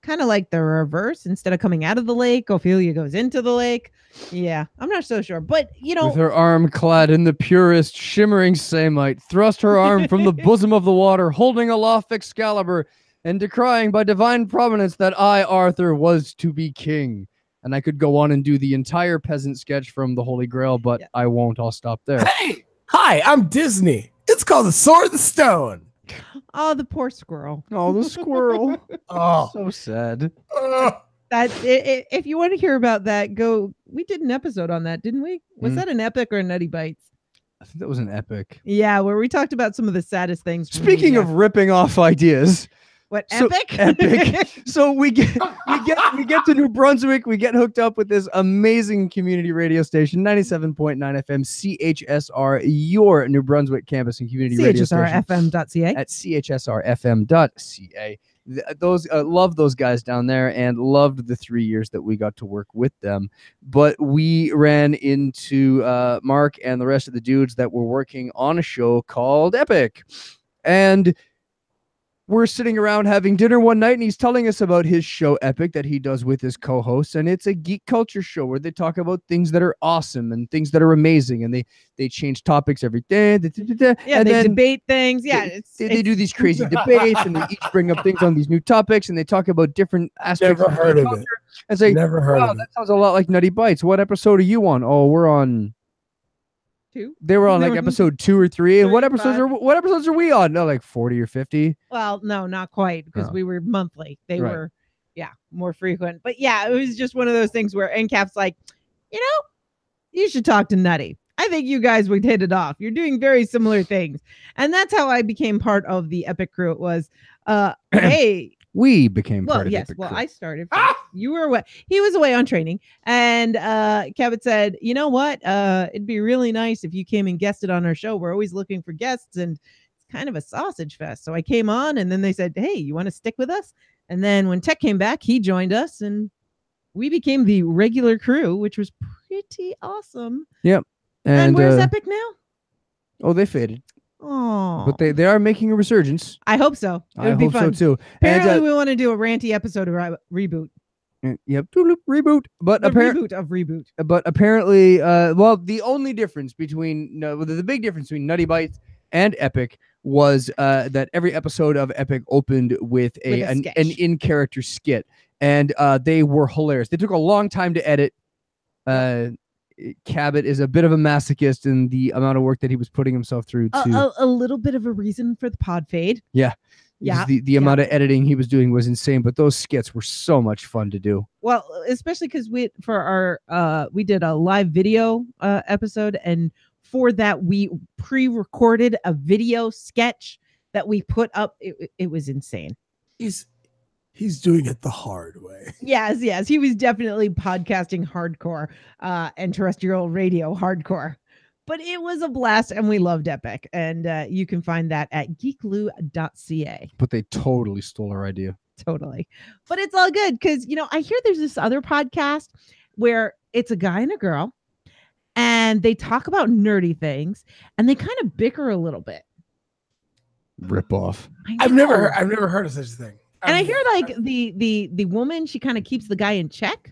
kind of like the reverse. Instead of coming out of the lake, Ophelia goes into the lake. Yeah, I'm not so sure. But, with her arm clad in the purest shimmering samite, thrust her arm from the bosom of the water, holding aloft Excalibur, and decrying by divine providence that I, Arthur, was to be king. And I could go on and do the entire peasant sketch from the Holy Grail, but I won't. I'll stop there. Hey, Hi, I'm Disney. It's called The Sword and the Stone. Oh, the poor squirrel. Oh, the squirrel. Oh, So sad. That if you want to hear about that, go. We did an episode on that, didn't we? Was that an epic or a Nutty Bites? I think that was an epic. Yeah, where we talked about some of the saddest things. from Speaking the, of ripping off ideas, what so epic? epic. So we get to New Brunswick. We get hooked up with this amazing community radio station, 97.9 FM CHSR, your New Brunswick campus and community radio station CHSRFM.ca. at chsrfm.ca. Those love those guys down there and loved the 3 years that we got to work with them. But we ran into Mark and the rest of the dudes that were working on a show called Epic. And we're sitting around having dinner one night, and he's telling us about his show Epic that he does with his co-hosts, and it's a geek culture show where they talk about things that are awesome and things that are amazing, and they change topics every day. Yeah, and they then debate things. Yeah, they do these crazy debates, and they each bring up things on these new topics, and they talk about different aspects. never heard of it. And say, Never heard wow, of it. that sounds a lot like Nutty Bites. What episode are you on? Oh, we're on. two. They were on They like were episode 2 or 3. And what 35. episodes are we on? No, like 40 or 50. Well, no, not quite because Oh. we were monthly. They Right. were, yeah, more frequent. But yeah, it was just one of those things where NCAP's like, you know, you should talk to Nutty. I think you guys would hit it off. You're doing very similar things. And that's how I became part of the Epic crew. It was, hey, We became well, part of yes. Epic Well, Crew. I started. First. You were away. He was away on training, and Kevin said, "You know what? It'd be really nice if you came and guested on our show. We're always looking for guests, and it's kind of a sausage fest." So I came on, and then they said, "Hey, you want to stick with us?" And then when Tech came back, he joined us, and we became the regular crew, which was pretty awesome. And where's Epic now? Oh, they faded. Oh, But they are making a resurgence. I hope so. It would I be hope fun. so too. Apparently, And we want to do a ranty episode of reboot. yep, doodle-oop, reboot. But The apparently, reboot of reboot. well, the only difference between the big difference between Nutty Bites and Epic was that every episode of Epic opened with With a an sketch. in-character skit, and they were hilarious. They took a long time to edit. Cabot is a bit of a masochist in the amount of work that he was putting himself through to A little bit of a reason for the pod fade. Yeah. Yeah. The amount of editing he was doing was insane, but those skits were so much fun to do. Well, especially because we did a live video episode, and for that we pre-recorded a video sketch that we put up. It was insane. He's doing it the hard way. Yes, he was definitely podcasting hardcore and terrestrial radio hardcore. But it was a blast, and we loved Epic. And you can find that at geekloo.ca. But they totally stole our idea. Totally. But it's all good because, I hear there's this other podcast where it's a guy and a girl, and they talk about nerdy things, and they kind of bicker a little bit. Rip off. I've never heard of such a thing. And I hear like the woman, she kind of keeps the guy in check.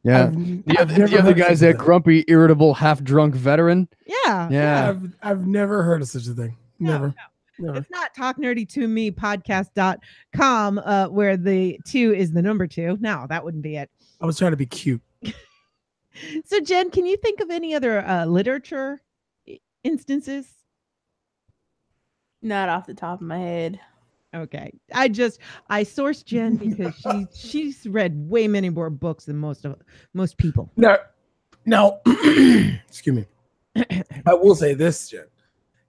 Yeah. I've The never other heard guy's such a that thing. grumpy, irritable, half-drunk veteran. Yeah. Yeah. I've never heard of such a thing. No, Never. It's not Talk Nerdy to Me podcast.com, where the 2 is the number 2. No, that wouldn't be it. I was trying to be cute. So, Jen, can you think of any other literature instances? Not off the top of my head. Okay. I sourced Jen because she's read way many more books than most people. Now, excuse me. I will say this, Jen.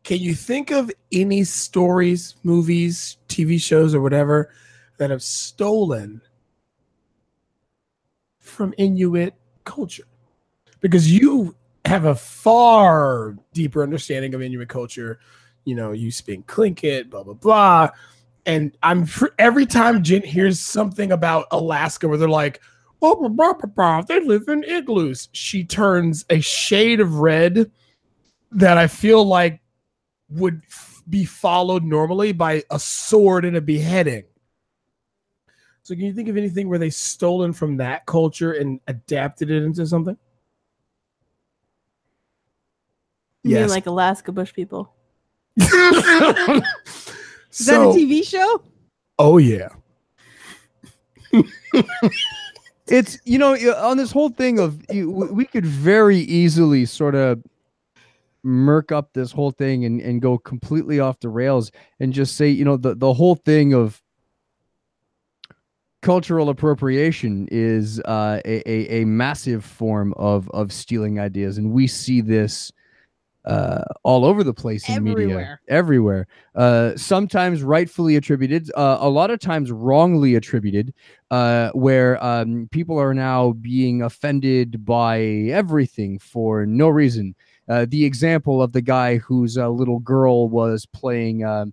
Can you think of any stories, movies, TV shows, or whatever that have stolen from Inuit culture? Because you have a far deeper understanding of Inuit culture. You speak Tlingit, blah, blah, blah. And every time Jen hears something about Alaska where they're like, oh, blah, blah, blah, they live in igloos, she turns a shade of red that I feel like would be followed normally by a sword and a beheading. So can you think of anything where they stolen from that culture and adapted it into something? You mean Yes. like Alaska Bush people? Is that a TV show? Oh yeah. It's, on this whole thing of we could very easily sort of murk up this whole thing and go completely off the rails and just say, the whole thing of cultural appropriation is a massive form of stealing ideas, and we see this all over the place in media, everywhere. Sometimes rightfully attributed, a lot of times wrongly attributed, where people are now being offended by everything for no reason. The example of the guy whose little girl was playing,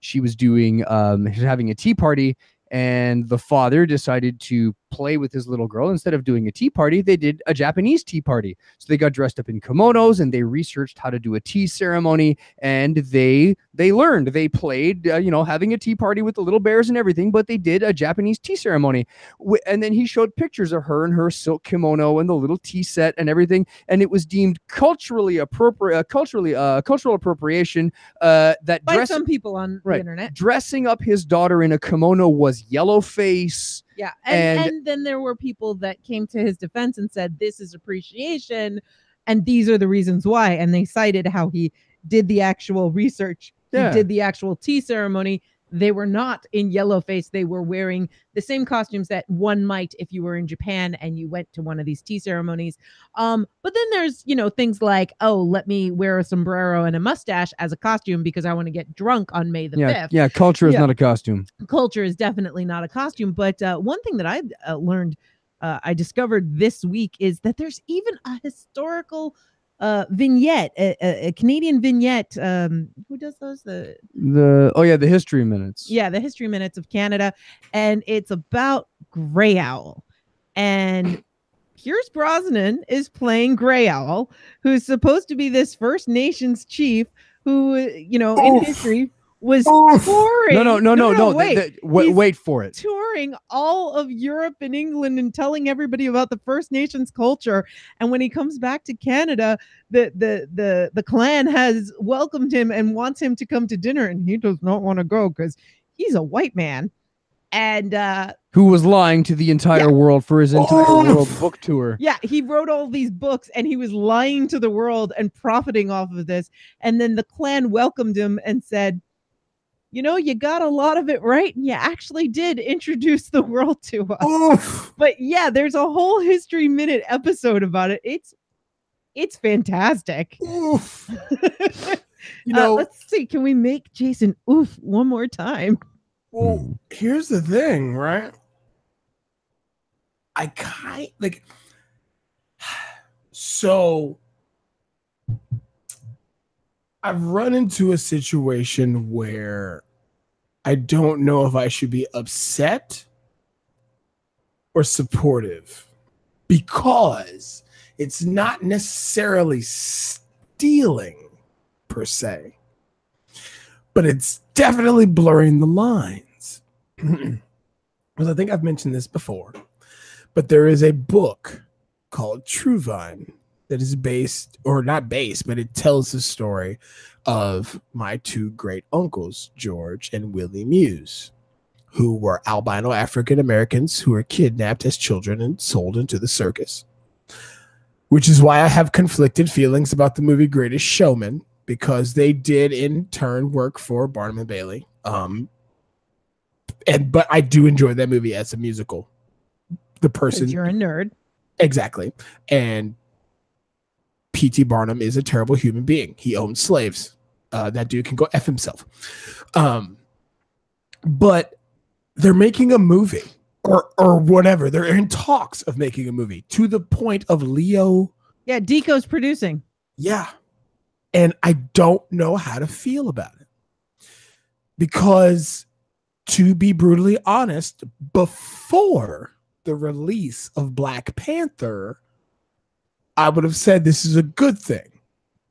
she was having a tea party, and the father decided to play with his little girl. Instead of doing a tea party, they did a Japanese tea party. So they got dressed up in kimonos and they researched how to do a tea ceremony, and they learned. They played, having a tea party with the little bears and everything, but they did a Japanese tea ceremony. And then he showed pictures of her in her silk kimono and the little tea set and everything, and it was deemed culturally appropriate, cultural appropriation. That by some people on the internet, dressing up his daughter in a kimono was yellow face. Yeah. And then there were people that came to his defense and said, this is appreciation, and these are the reasons why. And they cited how he did the actual research. Yeah. He did the actual tea ceremony. They were not in yellow face. They were wearing the same costumes that one might if you were in Japan and you went to one of these tea ceremonies. But then there's, things like, oh, let me wear a sombrero and a mustache as a costume because I want to get drunk on May the 5th. Yeah, culture is not a costume. Culture is definitely not a costume. But one thing that I learned, I discovered this week, is that there's even a historical vignette, a Canadian vignette. Who does those? The History Minutes. Yeah, the History Minutes of Canada, and it's about Grey Owl. And Pierce Brosnan is playing Grey Owl, who's supposed to be this First Nations chief who, in history was touring. No. Wait for it. Touring all of Europe and England and telling everybody about the First Nations culture. And when he comes back to Canada, the clan has welcomed him and wants him to come to dinner, and he does not want to go because he's a white man. And who was lying to the entire world for his entire world book tour. Yeah, he wrote all these books and he was lying to the world and profiting off of this. And then the clan welcomed him and said, you got a lot of it right, and you actually did introduce the world to us. Oof. But yeah, there's a whole History Minute episode about it. It's fantastic. Oof. Let's see. Can we make Jason oof one more time? Well, here's the thing, right? So I've run into a situation where I don't know if I should be upset or supportive, because it's not necessarily stealing per se, but it's definitely blurring the lines. Because I think I've mentioned this before, but there is a book called Truvine that is based, or not based, but it tells the story of my two great uncles, George and Willie Muse, who were albino African Americans who were kidnapped as children and sold into the circus. Which is why I have conflicted feelings about the movie Greatest Showman, because they did in turn work for Barnum and Bailey. But I do enjoy that movie as a musical. The person, you're a nerd. Exactly. And P.T. Barnum is a terrible human being. He owns slaves. That dude can go F himself. But they're making a movie or whatever. They're in talks of making a movie, to the point of Leo. Yeah, Deco's producing. Yeah. And I don't know how to feel about it. Because, to be brutally honest, before the release of Black Panther, I would have said this is a good thing,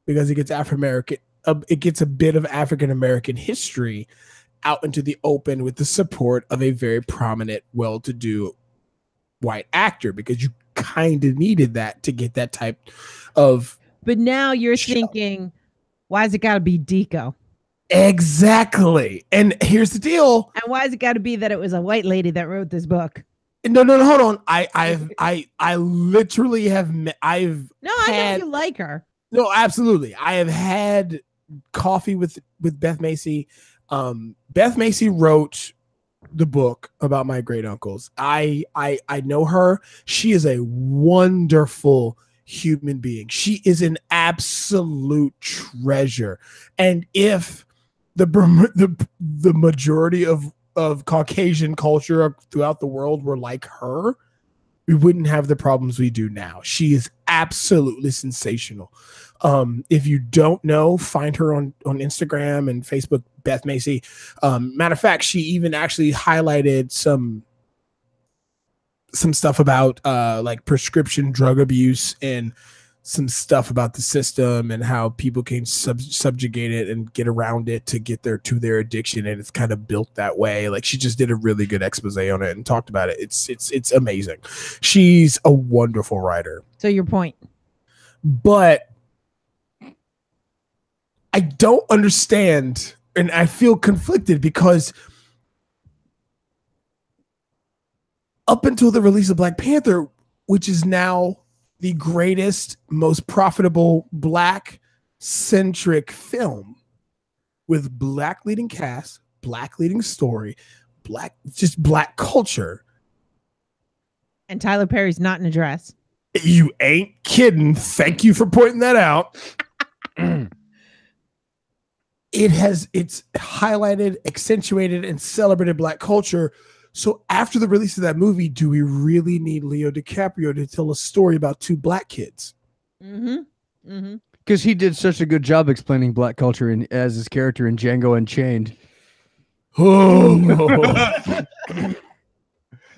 because it gets it gets a bit of African American history out into the open with the support of a very prominent, well-to-do white actor, because you kind of needed that to get that type of. But now you're thinking, why has it got to be Deco? Exactly. And here's the deal. And why has it got to be that it was a white lady that wrote this book? No, hold on. I literally have. I know you like her. No, absolutely. I have had coffee with Beth Macy. Beth Macy wrote the book about my great uncles. I know her. She is a wonderful human being. She is an absolute treasure. And if the majority of Caucasian culture throughout the world were like her, we wouldn't have the problems we do now. She is absolutely sensational. If you don't know, find her on Instagram and Facebook, Beth Macy. Matter of fact, she even actually highlighted some stuff about like prescription drug abuse and some stuff about the system and how people can subjugate it and get around it to get to their addiction, and it's kind of built that way. Like, she just did a really good expose on it and talked about it. It's amazing. She's a wonderful writer. So your point. But I don't understand, and I feel conflicted because up until the release of Black Panther, which is now the greatest, most profitable Black-centric film with Black leading cast, Black leading story, Black culture. And Tyler Perry's not in a dress. You ain't kidding. Thank you for pointing that out. It's highlighted, accentuated, and celebrated Black culture. So after the release of that movie, do we really need Leo DiCaprio to tell a story about two Black kids? Because he did such a good job explaining Black culture as his character in Django Unchained. Oh. It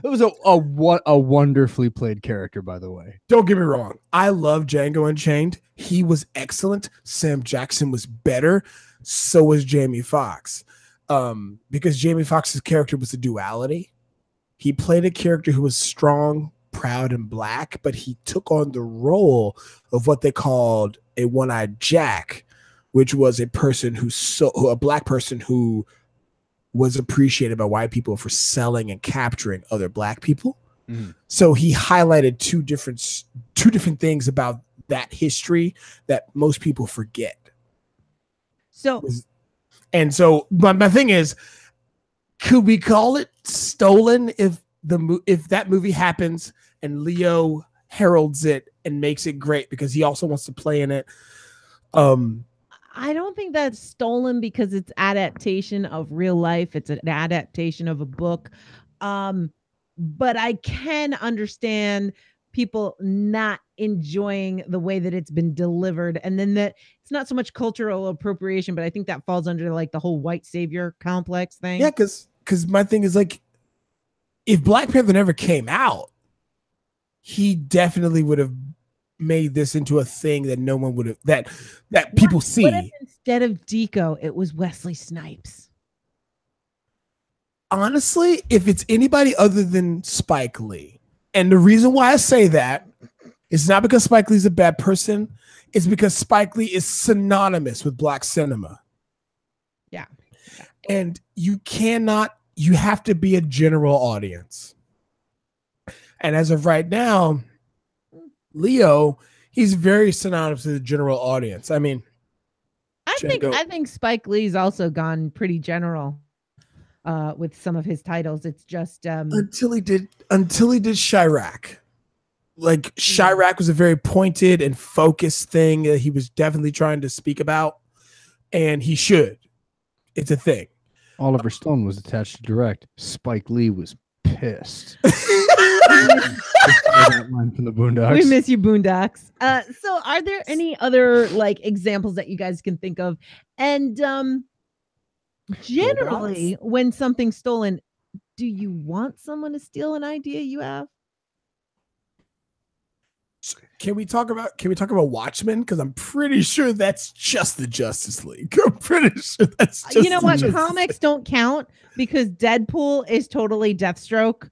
was a wonderfully played character, by the way. Don't get me wrong. I love Django Unchained. He was excellent. Sam Jackson was better. So was Jamie Foxx. Because Jamie Foxx's character was a duality. He played a character who was strong, proud, and Black, but he took on the role of what they called a one-eyed Jack, which was a Black person who was appreciated by white people for selling and capturing other Black people. So he highlighted two different things about that history that most people forget. So my thing is, could we call it stolen if that movie happens and Leo heralds it and makes it great because he also wants to play in it? I don't think that's stolen because it's adaptation of real life. It's an adaptation of a book. But I can understand people not enjoying the way that it's been delivered. And then that it's not so much cultural appropriation, but I think that falls under like the whole white savior complex thing. Yeah, because my thing is, like, if Black Panther never came out, he definitely would have made this into a thing that no one would have, that people see. What if instead of Deco, it was Wesley Snipes? Honestly, if it's anybody other than Spike Lee, and the reason why I say that is not because Spike Lee's a bad person, it's because Spike Lee is synonymous with Black cinema. Yeah. And you have to be a general audience. And as of right now, Leo, he's very synonymous to the general audience. I mean, I think Spike Lee's also gone pretty general with some of his titles. It's just until he did Chirac. Like, Chirac was a very pointed and focused thing that he was definitely trying to speak about, and he should. It's a thing. Oliver Stone was attached to direct. Spike Lee was pissed. Line from the Boondocks. We miss you, Boondocks. So are there any other like examples that you guys can think of? And generally, when something's stolen, do you want someone to steal an idea you have? Can we talk about Watchmen? Because I'm pretty sure that's just the Justice League. I'm pretty sure that's just, you know what? Comics don't count because Deadpool is totally Deathstroke.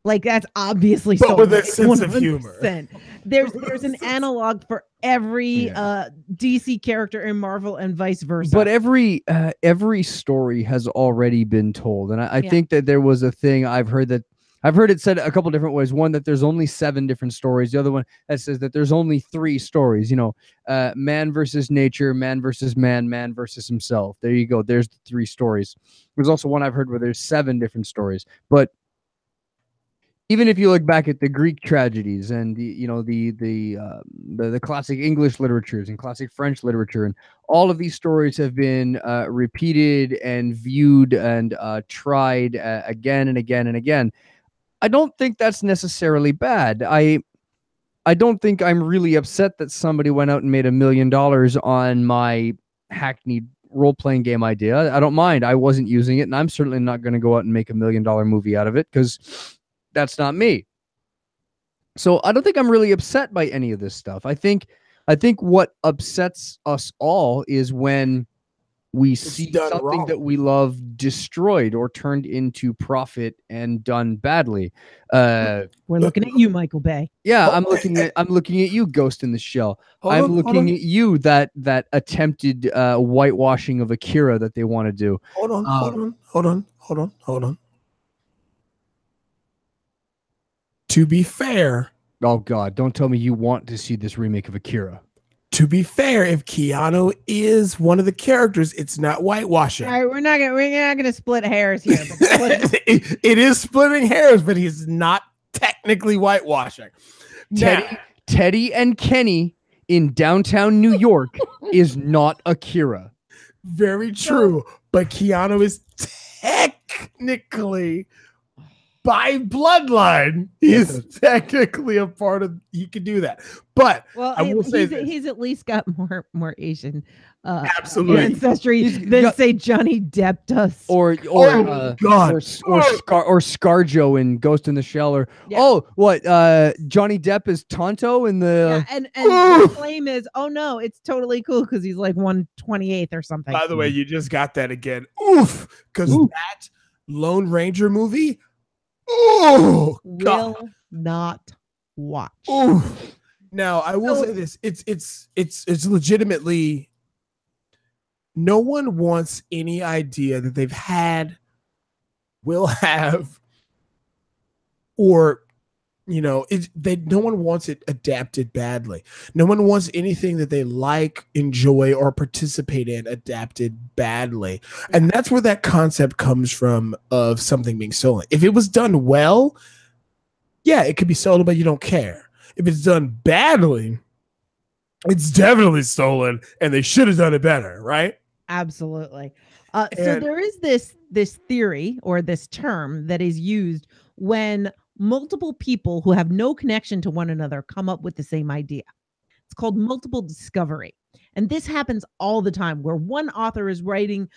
Like, that's obviously but so with a sense of humor. There's an analog for every DC character in Marvel and vice versa. But every story has already been told, and I think that there was a thing I've heard that I've heard it said a couple different ways. One, that there's only 7 different stories. The other one that says that there's only 3 stories. Man versus nature, man versus man versus himself. There you go. There's the 3 stories. There's also one I've heard where there's 7 different stories. But even if you look back at the Greek tragedies and the classic English literatures and classic French literature, and all of these stories have been repeated and viewed and tried again and again and again. I don't think that's necessarily bad. I don't think I'm really upset that somebody went out and made $1 million on my hackneyed role-playing game idea. I don't mind. I wasn't using it, and I'm certainly not going to go out and make $1 million movie out of it, because that's not me. So I don't think I'm really upset by any of this stuff. I think what upsets us all is when we see something wrong. that we love destroyed or turned into profit and done badly. We're looking at you, Michael Bay. Yeah, I'm looking at you, Ghost in the Shell. I'm looking at you, that attempted whitewashing of Akira that they want to do. Hold on. To be fair, Oh God, don't tell me you want to see this remake of Akira. to be fair, if Keanu is one of the characters, it's not whitewashing. All right, we're not gonna split hairs here. But it is splitting hairs, but he's not technically whitewashing. Teddy and Kenny in downtown New York is not Akira. Very true, but Keanu is technically, by bloodline, he's technically a part of. He could do that, but I will say he's at least got more Asian absolutely ancestry than say Johnny Depp does, or ScarJo in Ghost in the Shell, or Johnny Depp is Tonto in the and the claim is, oh no, it's totally cool because he's like 1/28 or something. By the way, you just got that again. Oof, because that Lone Ranger movie. Oh, will not watch. Oof. Now I will say this: it's legitimately. No one wants any idea that they've had, will have, or no one wants it adapted badly. No one wants anything that they like, enjoy, or participate in adapted badly. And that's where that concept comes from of something being stolen. If it was done well, yeah, it could be stolen, but you don't care. If it's done badly, it's definitely stolen, and they should have done it better, right? Absolutely. So there is this theory or this term that is used when multiple people who have no connection to one another come up with the same idea. It's called multiple discovery. And this happens all the time, where one author is writing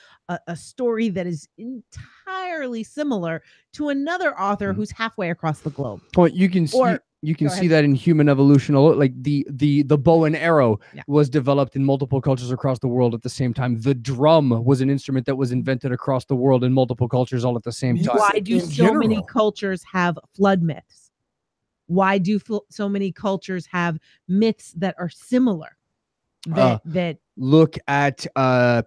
a story that is entirely similar to another author who's halfway across the globe. Well, you can see that in human evolution. Like the bow and arrow was developed in multiple cultures across the world at the same time. The drum was an instrument that was invented across the world in multiple cultures all at the same time. Why do so many cultures have flood myths? Why do so many cultures have myths that are similar? That look at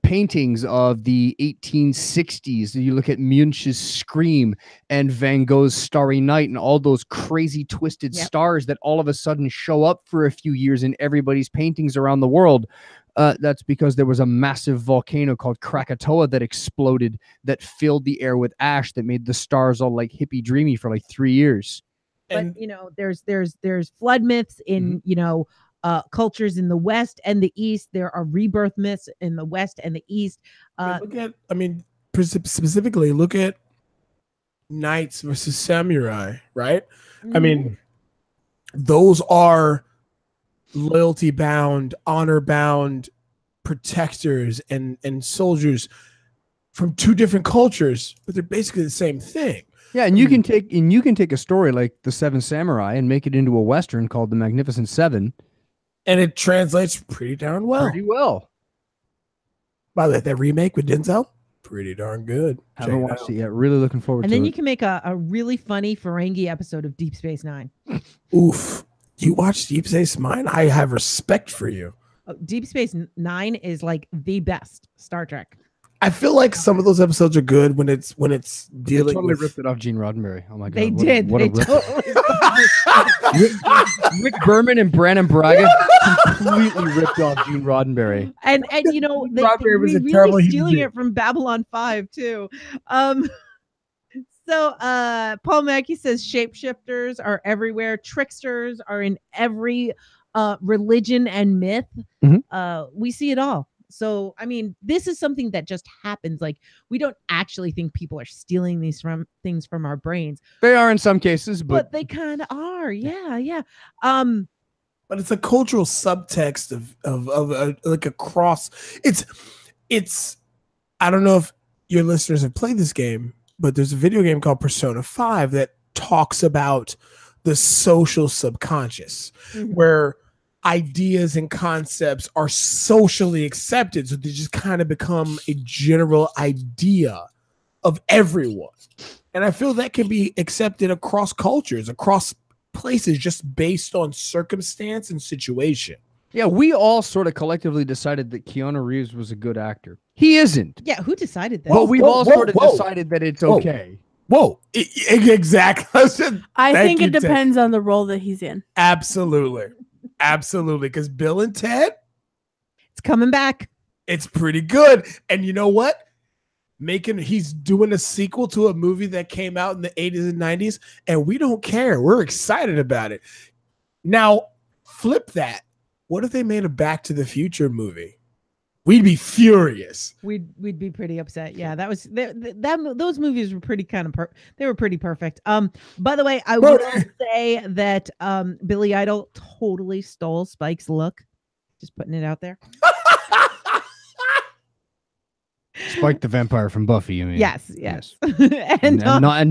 paintings of the 1860s. You look at Munch's Scream and Van Gogh's Starry Night and all those crazy twisted stars that all of a sudden show up for a few years in everybody's paintings around the world. That's because there was a massive volcano called Krakatoa that exploded, that filled the air with ash, that made the stars all like hippie dreamy for like 3 years. But there's flood myths in cultures in the West and the East. There are rebirth myths in the West and the East. Specifically, look at knights versus samurai, right? Mm-hmm. I mean, those are loyalty bound, honor bound protectors and soldiers from two different cultures, but they're basically the same thing. Yeah, and you can take a story like The Seven Samurai and make it into a Western called The Magnificent Seven. And it translates pretty darn well. Pretty well. By the way, that remake with Denzel, pretty darn good. Haven't watched it yet. Really looking forward to it. And then you can make a really funny Ferengi episode of Deep Space Nine. Oof. You watch Deep Space Nine? I have respect for you. Deep Space Nine is like the best Star Trek. I feel like some of those episodes are good when it's They dealing totally with ripped it off Gene Roddenberry. Oh my god, They what did. What a They rip. totally Rick Berman and Brandon Braga completely ripped off Gene Roddenberry. and you know they Roddenberry was were a terrible really human stealing being. it from Babylon 5 too. So Paul Mackey says shapeshifters are everywhere, tricksters are in every religion and myth. We see it all. So I mean, this is something that just happens. Like, we don't actually think people are stealing these things from our brains, They are in some cases, but but they kind of are. Yeah. but it's a cultural subtext of like a cross. It's I don't know if your listeners have played this game, but there's a video game called Persona 5 that talks about the social subconscious, where ideas and concepts are socially accepted, so they just kind of become a general idea of everyone. And I feel that can be accepted across cultures, across places, just based on circumstance and situation. yeah, we all sort of collectively decided that Keanu Reeves was a good actor. He isn't. Yeah, who decided that? But we've all whoa, sort of whoa. decided that it's Whoa. okay. Whoa, exactly. I Thank think you, it Ted. depends on the role that he's in. Absolutely. Because Bill and Ted, It's coming back. it's pretty good. And you know what? He's doing a sequel to a movie that came out in the 80s and 90s, and we don't care. We're excited about it. Now, flip that. What if they made a Back to the Future movie? We'd be furious. We'd be pretty upset. Yeah, that was those movies were pretty kind of they were pretty perfect. By the way, I will say that Billy Idol totally stole Spike's look. Just putting it out there. Spike the vampire from Buffy, you mean? Yes. And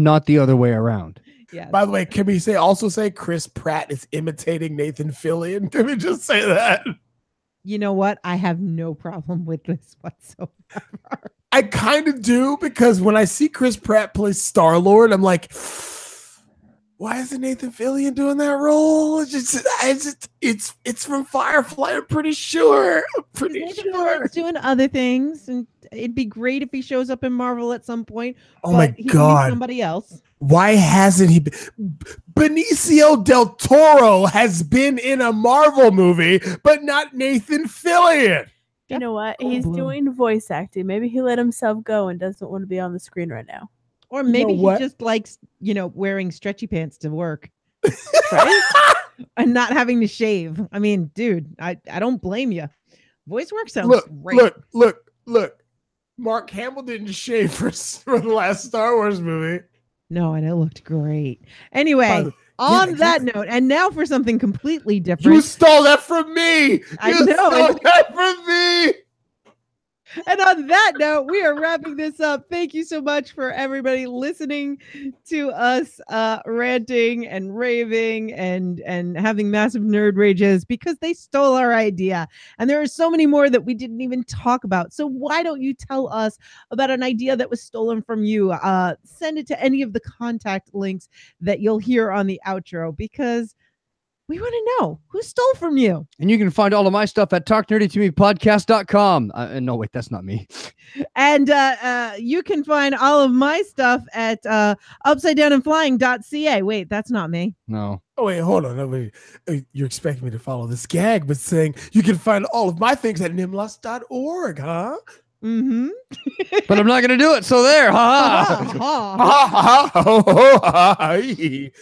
not the other way around. yes. By the way, can we also say Chris Pratt is imitating Nathan Fillion? Can we just say that? You know what? I have no problem with this whatsoever. I kind of do, because when I see Chris Pratt play Star-Lord, I'm like, why isn't Nathan Fillion doing that role? It's from Firefly. I'm pretty sure. Nathan Fillion's doing other things, and it'd be great if he shows up in Marvel at some point. Oh my but he can be God. somebody else. Why hasn't he been? Benicio del Toro has been in a Marvel movie, but not Nathan Fillion. You know what? Full He's bloom. doing voice acting. Maybe he let himself go and doesn't want to be on the screen right now. Or maybe he what? just likes, wearing stretchy pants to work. Right? And not having to shave. I mean, dude, I don't blame you. Voice work sounds great. Look. Mark Hamill didn't shave for the last Star Wars movie. No, and it looked great. Anyway, Yeah, on that exactly. note, and now for something completely You different. stole that from me. I You know. stole that from me. And on that note, we are wrapping this up. Thank you so much for everybody listening to us ranting and raving and having massive nerd rages, because they stole our idea. And there are so many more that we didn't even talk about. So why don't you tell us about an idea that was stolen from you? Send it to any of the contact links that you'll hear on the outro, because we want to know who stole from you. And you can find all of my stuff at talknerdytomepodcast.com. No, wait, that's not me. And you can find all of my stuff at upsidedownandflying.ca. Wait, that's not me. No. Oh, wait, hold on. No, wait. You're expecting me to follow this gag, but saying you can find all of my things at nimlust.org, huh? Mm-hmm. But I'm not going to do it. So there. Ha ha.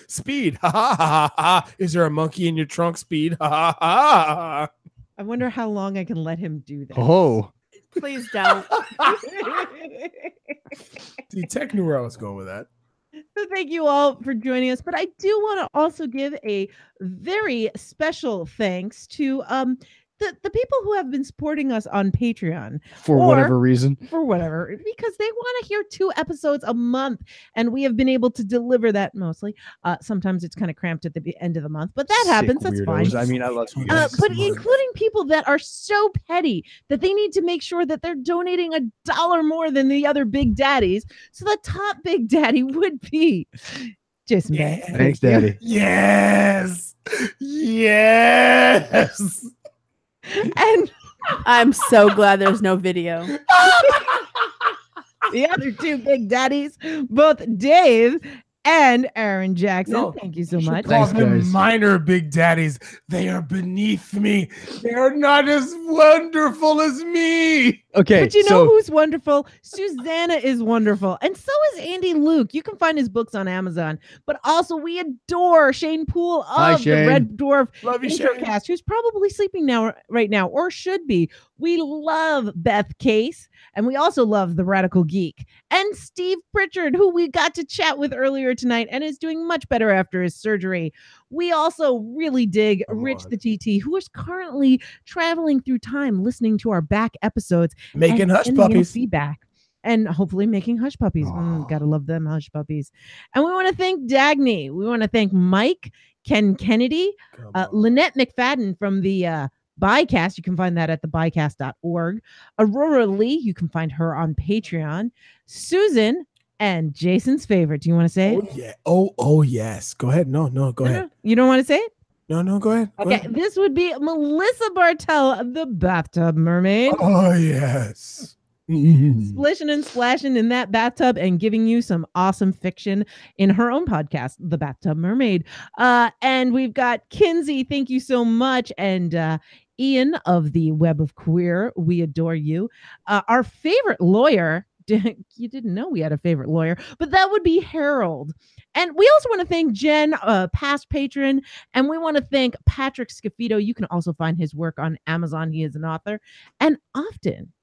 Speed. Is there a monkey in your trunk? Speed. I wonder how long I can let him do that. Oh. Please don't. See, Tech knew where I was going with that. So thank you all for joining us. But I do want to also give a very special thanks to the people who have been supporting us on Patreon For Or- whatever reason. for whatever, because they want to hear 2 episodes a month, and we have been able to deliver that mostly. Sometimes it's kind of cramped at the end of the month, but that Sick happens. That's weirdos. fine. I mean, I love you. But including people that are so petty that they need to make sure that they're donating $1 more than the other big daddies. So the top big daddy would be Jason Banks. Yeah. Thanks, Daddy. Yes. Yes. And I'm so glad there's no video. the other two big daddies, both Dave and Aaron Jackson. No, Thank you so You should much. call Thanks, them guys. minor big daddies. They are beneath me. They are not as wonderful as me. Okay, But you know so who's wonderful? Susanna is wonderful. And so is Andy Luke. You can find his books on Amazon. But also, we adore Shane Poole Hi, of the Shane. Red Dwarf Love you, Shane. Introcast, who's probably sleeping now, right now, or should be. We love Beth Case. And we also love The Radical Geek. And Steve Pritchard, who we got to chat with earlier tonight and is doing much better after his surgery. We also really dig Come Rich on. the TT, who is currently traveling through time listening to our back episodes Making and hush sending in puppies. feedback and hopefully making hush puppies. Aw. Gotta love them hush puppies. And we want to thank Dagny. We want to thank Mike, Ken Kennedy, Come on. Lynette McFadden from the Bycast. You can find that at thebycast.org. Aurora Lee, you can find her on Patreon. Susan and Jason's favorite. Do you want to say it? Oh yeah. Oh yes. Go ahead. No, go ahead. No, you don't want to say it? No, go ahead. Go Okay, ahead. this would be Melissa Bartell, the bathtub mermaid. Oh yes. Splishing and splashing in that bathtub and giving you some awesome fiction in her own podcast, The Bathtub Mermaid. And we've got Kinsey, thank you so much. And Ian of the Web of Queer, we adore you. Our favorite lawyer, you didn't know we had a favorite lawyer, but that would be Harold. And we also want to thank Jen, past patron, and we want to thank Patrick Scafito. You can also find his work on Amazon. He is an author. And often,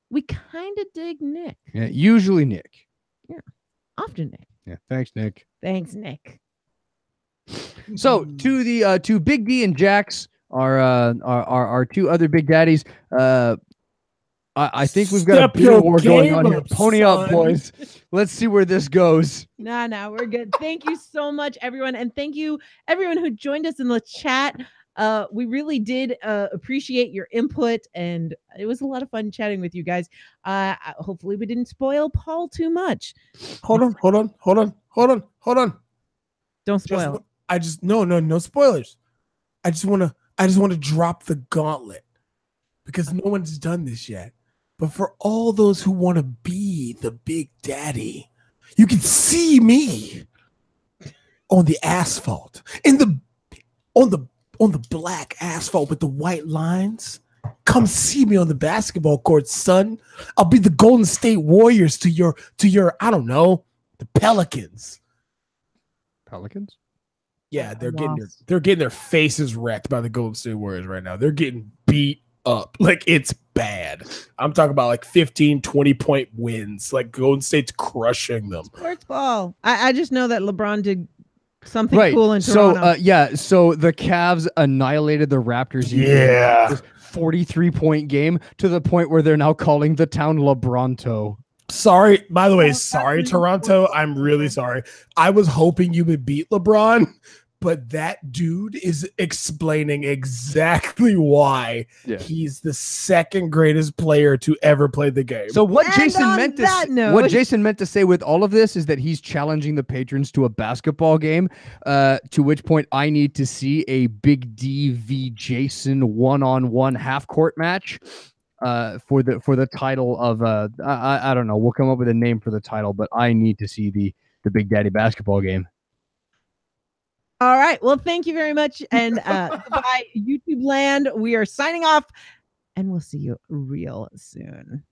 we kind of dig Nick. yeah, usually Nick. Often Nick. Yeah, thanks, Nick. Thanks, Nick. So to the to Big D and Jax, our two other big daddies. I think we've got Step a bit of your war going on game here. up, Pony up, son. boys. Let's see where this goes. No, we're good. Thank you so much, everyone. And thank you, everyone who joined us in the chat. We really did appreciate your input, and it was a lot of fun chatting with you guys. Hopefully, we didn't spoil Paul too much. Hold on. Don't spoil. No spoilers. I just want to drop the gauntlet because no one's done this yet. But for all those who want to be the big daddy, you can see me on the asphalt on the black asphalt with the white lines. Come see me on the basketball court, son. I'll be the Golden State Warriors to your I don't know, the Pelicans. Pelicans? Yeah, they're Lost. getting their faces wrecked by the Golden State Warriors right now. They're getting beat up. Like it's bad. I'm talking about like 15, 20-point wins. Like Golden State's crushing them. Sports ball. I just know that LeBron did something Right. cool in So Toronto. so the Cavs annihilated the Raptors. in Yeah. this 43-point game to the point where they're now calling the town LeBronto. Sorry, by the way, Oh, sorry, that's Toronto. really I'm really sorry. I was hoping you would beat LeBron, but that dude is explaining exactly why Yeah. he's the second greatest player to ever play the game. So what And Jason on meant to that note- what Jason meant to say with all of this is that he's challenging the patrons to a basketball game. To which point I need to see a Big D v Jason one-on-one half-court match. For the title of I don't know. We'll come up with a name for the title, but I need to see the Big Daddy basketball game. All right. Well, thank you very much. And goodbye, YouTube land. We are signing off, and we'll see you real soon.